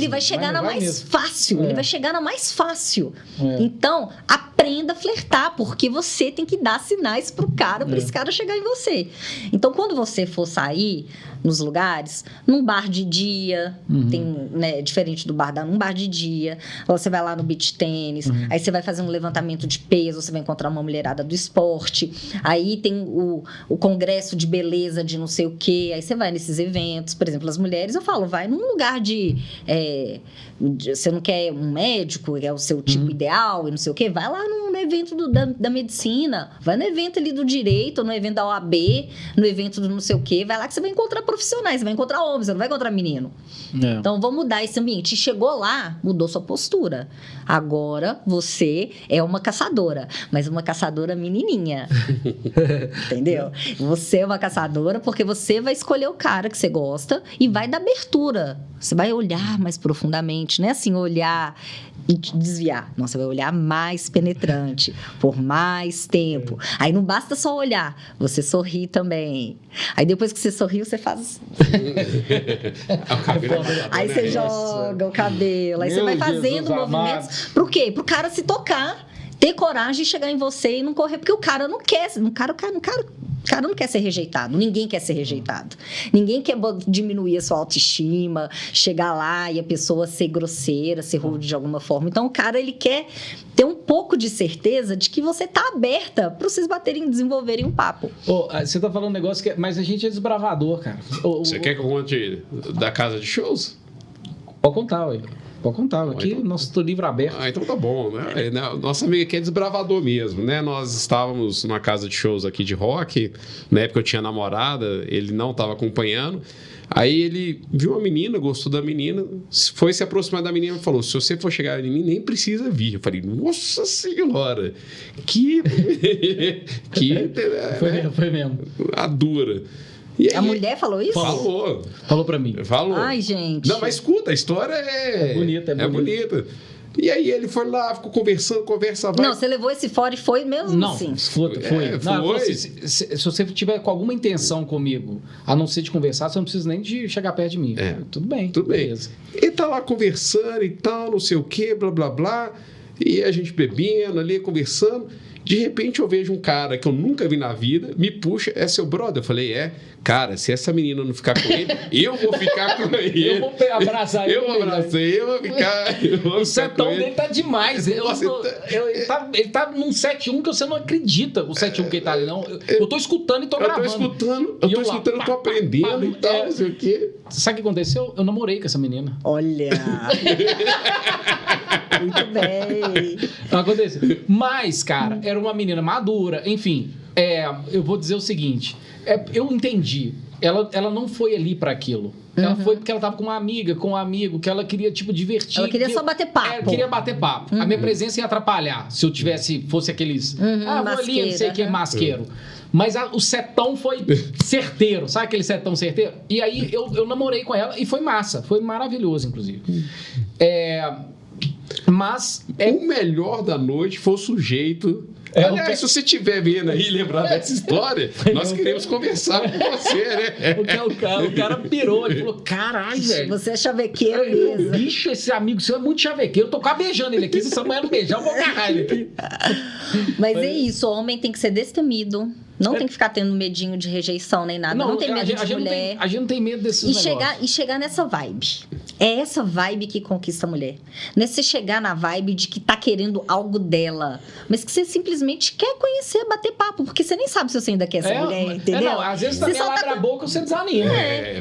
vai chegar na mais fácil. Ele vai chegar na mais fácil. Então, aprenda a flertar, porque você tem que dar sinais pro cara, para esse cara chegar em você. Então, quando você for sair nos lugares, num bar de dia, tem, né, diferente do bar num bar de dia, você vai lá no beach tênis, aí você vai fazer um levantamento de peso, você vai encontrar uma mulherada do esporte, aí tem o congresso de beleza de não sei o quê, aí você vai nesses eventos, por exemplo, as mulheres, eu falo, vai num lugar você não quer um médico, é o seu tipo ideal e não sei o quê, vai lá no evento da medicina, vai no evento ali do direito, no evento da OAB, no evento do não sei o quê, vai lá que você vai encontrar profissionais, você vai encontrar homens, você não vai encontrar menino. Então, vamos mudar esse ambiente. E chegou lá, mudou sua postura. Agora, você é uma caçadora, mas uma caçadora menininha. Entendeu? Você é uma caçadora porque você vai escolher o cara que você gosta e vai dar abertura. Você vai olhar mais profundamente, não é assim, olhar e desviar. Não, você vai olhar mais penetrante, por mais tempo. Aí não basta só olhar, você sorri também. Aí depois que você sorriu, você faz... Aí você joga o cabelo, aí você vai fazendo movimentos. Pro quê? Pro cara se tocar, ter coragem de chegar em você e não correr, porque o cara não quer. O cara não quer ser rejeitado, ninguém quer ser rejeitado. Ninguém quer diminuir a sua autoestima, chegar lá e a pessoa ser grosseira, ser rude de alguma forma. Então, o cara, ele quer ter um pouco de certeza de que você tá aberta para vocês desenvolverem um papo. Você tá falando um negócio mas a gente é desbravador, cara. Você quer que eu conte da casa de shows? Pode contar, ué. Pode contar, aqui então, nosso livro aberto. Então tá bom, né? Nossa amiga aqui é desbravador mesmo, né? Nós estávamos numa casa de shows aqui de rock, na época eu tinha namorada, ele não estava acompanhando, aí ele viu uma menina, gostou da menina, foi se aproximar da menina e falou, se você for chegar em mim, nem precisa vir. Eu falei, nossa senhora, Foi mesmo. A dura. Aí, a mulher falou isso? Falou pra mim. Falou. Ai, gente. Não, mas escuta, a história é bonita. E aí ele foi lá, ficou conversando, conversa vai. Não, você levou esse fora e foi mesmo não, assim? Foi. Não, assim, se você tiver com alguma intenção comigo, a não ser de conversar, você não precisa nem de chegar perto de mim. Tudo bem. Ele tá lá conversando e tal, não sei o quê, blá, blá, blá. E a gente bebendo ali, conversando. De repente eu vejo um cara que eu nunca vi na vida, me puxa, é seu brother? Eu falei, cara, se essa menina não ficar com ele, eu vou ficar com ele. Eu vou abraçar ele. Eu vou ficar. O setão dele tá demais. Ele tá num 7-1 que você não acredita, o 7-1 que ele tá ali, não. Eu tô escutando e tô gravando. Eu tô aprendendo e tal, não sei o quê. Sabe o que aconteceu? Eu namorei com essa menina. Olha! Muito bem. Aconteceu. Mas, cara, era uma menina madura, enfim. Eu vou dizer o seguinte, eu entendi. Ela não foi ali pra aquilo. Ela foi porque ela tava com uma amiga, com um amigo, que ela queria, divertir. Ela queria só bater papo. Queria bater papo. A minha presença ia atrapalhar se eu fosse aqueles... vou ali, não sei o que, masqueiro. Mas o setão foi certeiro. Sabe aquele setão certeiro? E aí eu namorei com ela e foi massa. Foi maravilhoso, inclusive. Mas... O melhor da noite foi o sujeito... Aliás, se você estiver vendo aí e lembrar dessa história, nós queremos conversar com você, né? O cara pirou, ele falou, caralho, velho. Você é chavequeiro mesmo. Bicho, esse amigo seu é muito chavequeiro. Eu tô quase beijando ele aqui. Se essa mulher não beijar, eu vou agarrar ele aqui. Mas é isso, o homem tem que ser destemido. Não tem que ficar tendo medinho de rejeição nem nada. Não tem medo de mulher. A gente não tem medo desses negócios. E chegar nessa vibe. É essa vibe que conquista a mulher. Não é você chegar na vibe de que tá querendo algo dela, mas que você simplesmente quer conhecer, bater papo, porque você nem sabe se você ainda quer essa mulher, entendeu? Não, às vezes também ela abre a boca e você desanima.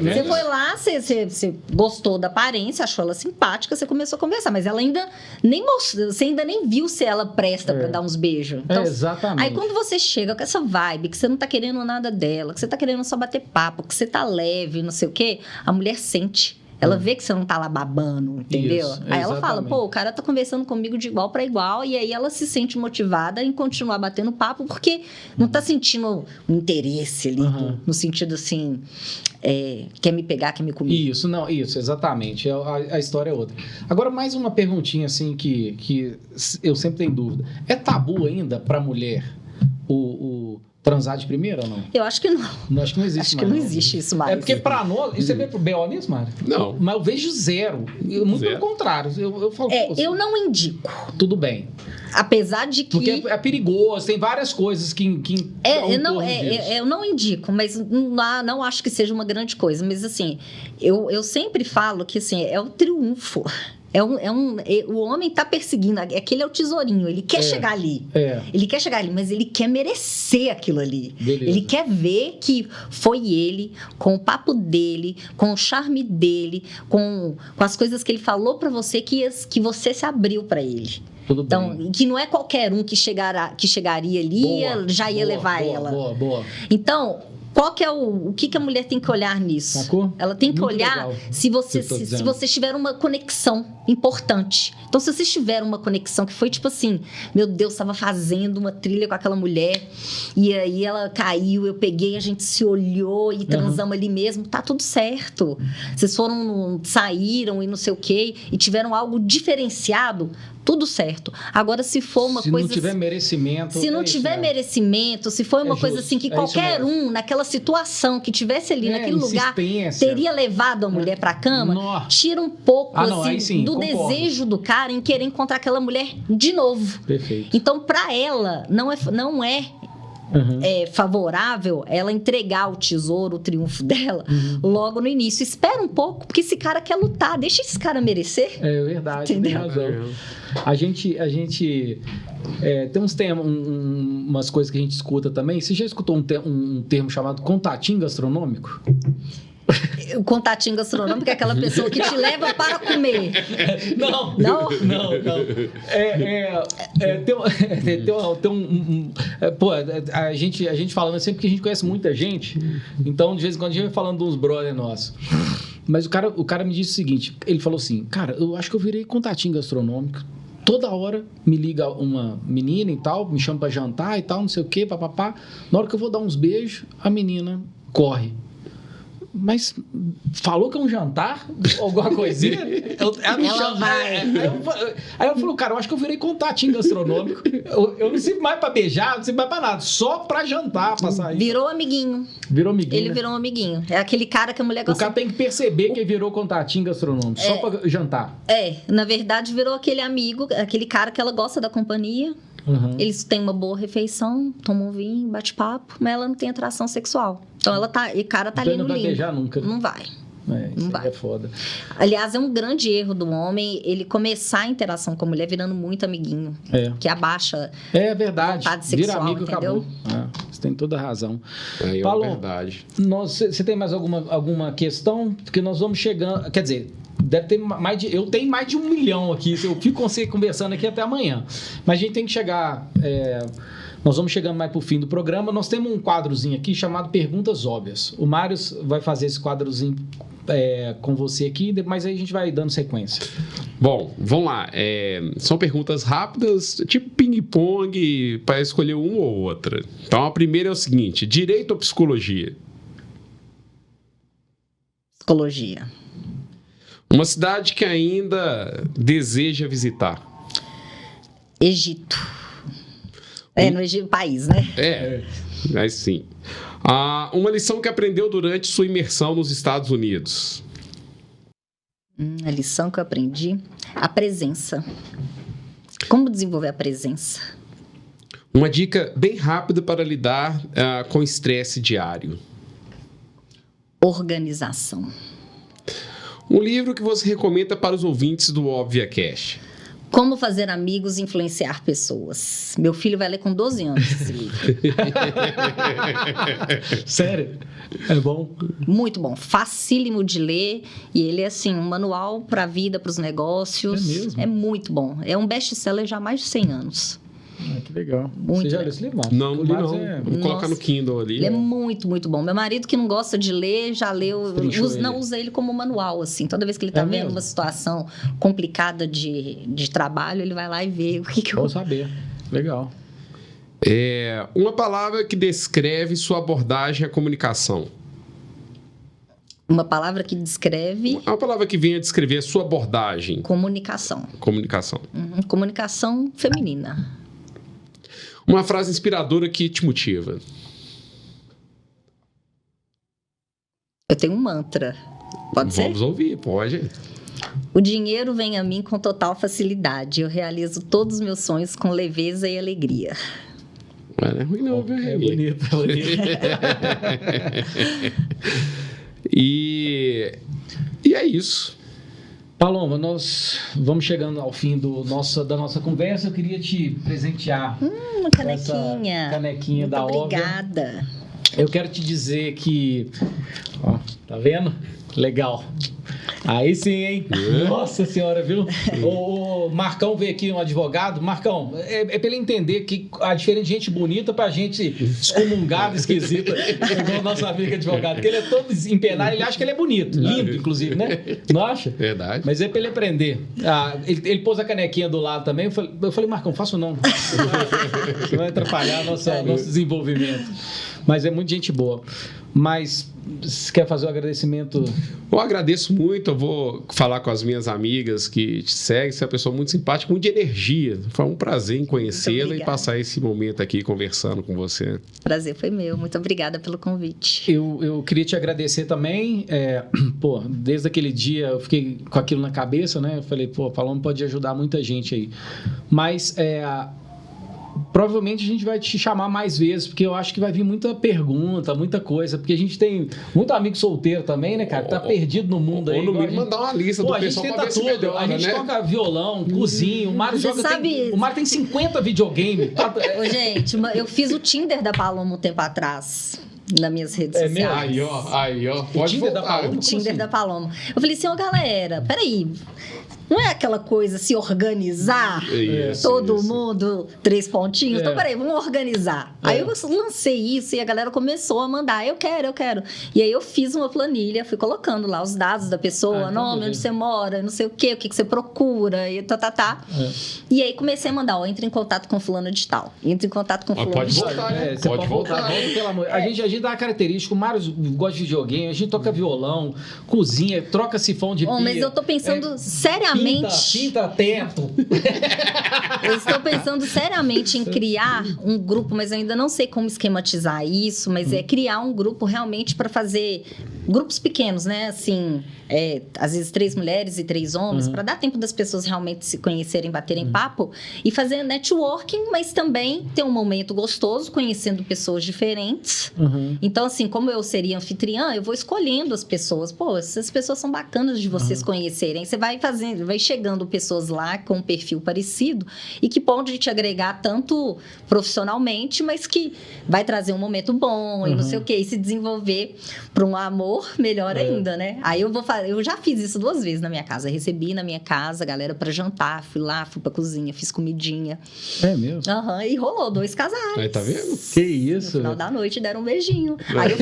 Você foi lá, você gostou da aparência, achou ela simpática, você começou a conversar, mas ela ainda nem mostrou, você ainda nem viu se ela presta pra dar uns beijos. Então, exatamente. Aí quando você chega com essa vibe, que você não tá querendo nada dela, que você tá querendo só bater papo, que você tá leve, não sei o quê, a mulher sente. Ela vê que você não tá lá babando, entendeu? Isso, aí ela fala, pô, o cara tá conversando comigo de igual para igual, e aí ela se sente motivada em continuar batendo papo, porque não tá sentindo um interesse ali, no sentido assim, quer me pegar, quer me comer. Isso, exatamente. A história é outra. Agora, mais uma perguntinha assim que eu sempre tenho dúvida. É tabu ainda pra mulher o transar de primeira ou não? Eu acho que não. Acho que não existe mais. Acho que não existe isso mais. É porque pra nós... E você vê pro B.O. nisso, Mari? Não. Mas eu vejo zero. Muito pelo contrário. Eu falo... eu não indico. Tudo bem. Apesar de que... Porque é perigoso, tem várias coisas que eu não indico, mas não acho que seja uma grande coisa. Mas assim, eu sempre falo que assim, é o triunfo. O homem tá perseguindo, aquele é o tesourinho, ele quer chegar ali. Ele quer chegar ali, mas ele quer merecer aquilo ali. Beleza. Ele quer ver que foi ele, com o papo dele, com o charme dele, com as coisas que ele falou pra você, que você se abriu pra ele. Tudo então, bem. Que não é qualquer um que chegaria ali e já ia levar ela. Boa. Então... Qual que é o que a mulher tem que olhar nisso? Sacou? Ela tem que Muito olhar legal. se vocês tiveram uma conexão importante. Então, se vocês tiveram uma conexão que foi tipo assim, meu Deus, estava fazendo uma trilha com aquela mulher e aí ela caiu, eu peguei, a gente se olhou e transamos ali mesmo, tá tudo certo. Vocês saíram e não sei o quê e tiveram algo diferenciado, tudo certo. Agora, se for uma coisa... Se não tiver merecimento... Se não tiver merecimento, se for uma coisa assim que qualquer naquela situação que tivesse ali, naquele lugar, teria levado a mulher pra cama, tira um pouco do desejo do cara em querer encontrar aquela mulher de novo. Perfeito. Então, pra ela, não é favorável ela entregar o tesouro, o triunfo dela, logo no início. Espera um pouco, porque esse cara quer lutar. Deixa esse cara merecer. É verdade, tem razão. A gente tem uns temas, umas coisas que a gente escuta também. Você já escutou um termo chamado contatinho gastronômico? O contatinho gastronômico é aquela pessoa que te leva para comer. Não. A gente falando sempre que a gente conhece muita gente, então de vez em quando a gente vai falando de uns brother nossos. Mas o cara me disse o seguinte, ele falou assim, cara, eu acho que eu virei contatinho gastronômico. Toda hora me liga uma menina e tal, me chama pra jantar e tal, não sei o quê, papapá. Na hora que eu vou dar uns beijos, a menina corre. Mas falou que é um jantar? Alguma coisinha? Ela vai. Aí eu falo, cara, eu acho que eu virei contatinho gastronômico. Eu não sirvo mais pra beijar, não sirvo mais pra nada. Só pra jantar, pra sair. Virou amiguinho. Ele virou um amiguinho. É aquele cara que a mulher gosta. O cara tem que perceber que ele virou contatinho gastronômico. Só pra jantar. Na verdade, virou aquele amigo, aquele cara que ela gosta da companhia. Eles têm uma boa refeição, tomam um vinho, bate papo, mas ela não tem atração sexual. Então o cara tá ali no limbo. Não vai beijar nunca. Não vai. Isso aí é foda. Aliás, é um grande erro do homem ele começar a interação com a mulher virando muito amiguinho. Que abaixa a vontade sexual, vira amigo, entendeu? Acabou. Você tem toda a razão. Paulo, verdade. Você tem mais alguma questão? Porque nós vamos chegando... Quer dizer... Deve ter eu tenho mais de 1 milhão aqui. Eu fico com você conversando aqui até amanhã. Mas a gente tem que chegar... nós vamos chegando mais para o fim do programa. Nós temos um quadrozinho aqui chamado Perguntas Óbvias. O Mário vai fazer esse quadrozinho com você aqui, mas aí a gente vai dando sequência. Bom, vamos lá. São perguntas rápidas, tipo ping-pong, para escolher uma ou outra. Então, a primeira é o seguinte. Direito ou psicologia? Psicologia. Uma cidade que ainda deseja visitar? Egito. No Egito, país, né? Mas sim. Uma lição que aprendeu durante sua imersão nos Estados Unidos? A lição que eu aprendi? A presença. Como desenvolver a presença? Uma dica bem rápida para lidar com estresse diário. Organização. Um livro que você recomenda para os ouvintes do ObviaCast. Como fazer amigos e influenciar pessoas. Meu filho vai ler com 12 anos esse livro. Sério? É bom? Muito bom. Facílimo de ler. E ele é, assim, um manual para a vida, para os negócios. É mesmo? É muito bom. É um best-seller já há mais de 100 anos. Que legal. Muito Você já legal. leu esse livro, Márcio? Não li não. Vou colocar no Nossa. Kindle ali. Ele é muito, muito bom. Meu marido, que não gosta de ler, já leu. Não usa ele como manual, assim. Toda vez que ele está vendo mesmo? uma situação complicada de trabalho, ele vai lá e vê o que Vou saber. Legal. Uma palavra que descreve sua abordagem à comunicação. Uma palavra que descreve Uma palavra que venha descrever a sua abordagem. comunicação. Comunicação. Comunicação feminina. Uma frase inspiradora que te motiva. Eu tenho um mantra. Pode ser? Vamos ouvir, pode. O dinheiro vem a mim com total facilidade. Eu realizo todos os meus sonhos com leveza e alegria. Não é ruim não, viu? É bonito, é bonito. E é isso. Paloma, nós vamos chegando ao fim da nossa conversa. Eu queria te presentear Uma canequinha. essa canequinha da Muito Óbvia. obrigada. Eu quero te dizer que... Ó, tá vendo? Legal. Aí sim, hein? Nossa senhora, viu? O Marcão veio aqui, um advogado. Marcão, é pra ele entender que a diferença de gente bonita pra gente excomungada, esquisita, igual o nosso amigo advogado. Porque ele é todo empenado, ele acha que ele é bonito. Lindo, inclusive, né? Não acha? Verdade. Mas é pra ele aprender. Ele pôs a canequinha do lado também. Eu falei, Marcão, faço não. Você vai atrapalhar nosso desenvolvimento. Mas é muito gente boa. Mas você quer fazer o agradecimento? Eu agradeço muito, eu vou falar com as minhas amigas que te seguem, você é uma pessoa muito simpática, muito de energia. Foi um prazer em conhecê-la e passar esse momento aqui conversando com você. Prazer foi meu, muito obrigada pelo convite. Eu queria te agradecer também. Desde aquele dia eu fiquei com aquilo na cabeça, né? Eu falei, Paloma pode ajudar muita gente aí. Mas provavelmente a gente vai te chamar mais vezes, porque eu acho que vai vir muita pergunta, muita coisa, porque a gente tem muito amigo solteiro também, né, cara? Tá perdido no mundo aí. Ou no mínimo mandar uma lista do pessoal pra ver se melhora, a gente né? toca violão, cozinha, o Mário Você sabe... o Mário tem 50 videogames. Ô, gente, eu fiz o Tinder da Paloma um tempo atrás. Nas minhas redes sociais. Aí, ó. Pode Tinder voltar. da Paloma? O Tinder assim? da Paloma. Eu falei assim, galera, peraí. Não é aquela coisa se organizar? Todo mundo, 3 pontinhos? Então, peraí, vamos organizar. Aí eu lancei isso e a galera começou a mandar. Eu quero. E aí eu fiz uma planilha, fui colocando lá os dados da pessoa, nome, onde você mora, não sei o que você procura, e E aí comecei a mandar, entra em contato com fulano de tal. Entra em contato com fulano pode de voltar, tal. né? Você Pode voltar. Volta, pelo amor. A gente dá uma característica. O Mário gosta de videogame, a gente toca violão, cozinha, troca sifão de pia. Mas eu tô pensando seriamente... Pinta teto. Eu estou pensando seriamente em criar um grupo, mas eu ainda não sei como esquematizar isso, mas é criar um grupo realmente para fazer grupos pequenos, né? Assim, às vezes 3 mulheres e 3 homens, para dar tempo das pessoas realmente se conhecerem, baterem papo e fazer networking, mas também ter um momento gostoso, conhecendo pessoas diferentes. Então, assim, como eu seria anfitriã, eu vou escolhendo as pessoas. Essas pessoas são bacanas de vocês conhecerem. Você vai fazendo, vai chegando pessoas lá com um perfil parecido e que pode te agregar tanto profissionalmente, mas que vai trazer um momento bom e não sei o que, e se desenvolver para um amor melhor ainda, né? Aí eu já fiz isso 2 vezes na minha casa, recebi na minha casa a galera para jantar, fui pra cozinha, fiz comidinha. É mesmo? E rolou 2 casais. Aí, tá vendo? Que isso? No final da noite deram um beijinho. Aí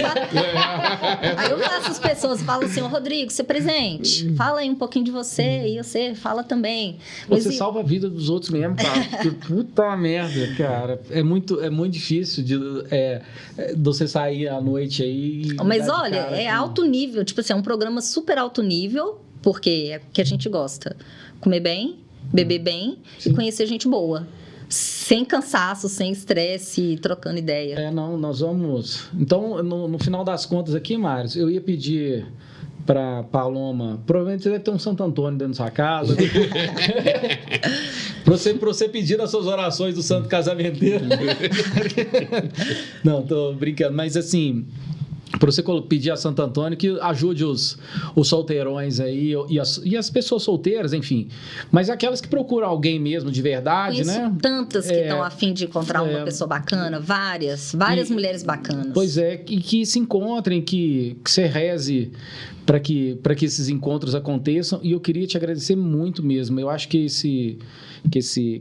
eu faço as pessoas, falo assim, Rodrigo, você é presente? Fala aí um pouquinho de você e você fala também. Você salva a vida dos outros mesmo, cara. Porque, puta merda, cara. É muito difícil de você sair à noite aí. Mas olha, é alto nível. Tipo assim, é um programa super alto nível, porque é o que a gente gosta. Comer bem, beber bem e conhecer gente boa. Sem cansaço, sem estresse, trocando ideia. Nós vamos... Então, no final das contas aqui, Mário, eu ia pedir para Paloma, provavelmente você deve ter um Santo Antônio dentro da sua casa. Pra você pedir as suas orações do Santo Casamenteiro. Não, tô brincando. Mas assim, para você pedir a Santo Antônio que ajude os solteirões aí e as pessoas solteiras, enfim. Mas aquelas que procuram alguém mesmo de verdade, né? Tantas que estão a fim de encontrar uma pessoa bacana, várias mulheres bacanas. Pois é, e que se encontrem, que você reze para que esses encontros aconteçam. E eu queria te agradecer muito mesmo. Eu acho que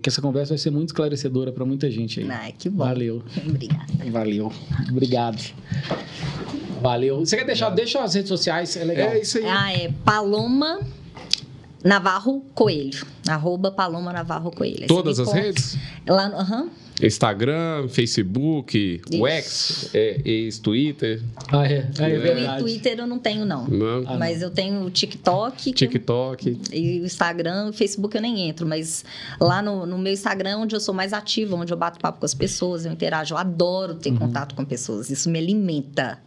essa conversa vai ser muito esclarecedora para muita gente aí. Ai, que bom. Valeu. Obrigada. Valeu. Obrigado. Valeu. Você quer deixa as redes sociais, é legal. É isso aí. É Paloma Navarro Coelho. @Paloma Navarro Coelho. Aí todas as redes? Lá, Instagram, Facebook, X, ex-Twitter. É verdade. Twitter eu não tenho, não. Mas eu tenho o TikTok. E o Instagram, o Facebook eu nem entro. Mas lá no meu Instagram, onde eu sou mais ativa, onde eu bato papo com as pessoas, eu interajo. Eu adoro ter contato com pessoas. Isso me alimenta.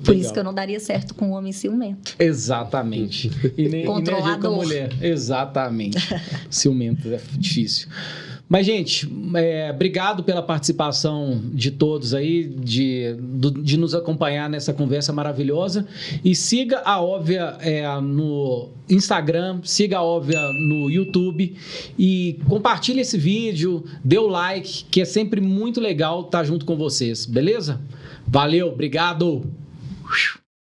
Por isso que eu não daria certo com um homem ciumento. Exatamente. E nem com a mulher. Exatamente. Ciumento é difícil. Mas, gente, obrigado pela participação de todos aí, de nos acompanhar nessa conversa maravilhosa. E siga a Óbvia no Instagram, siga a Óbvia no YouTube e compartilhe esse vídeo, dê o like, que é sempre muito legal estar junto com vocês, beleza? Valeu, obrigado!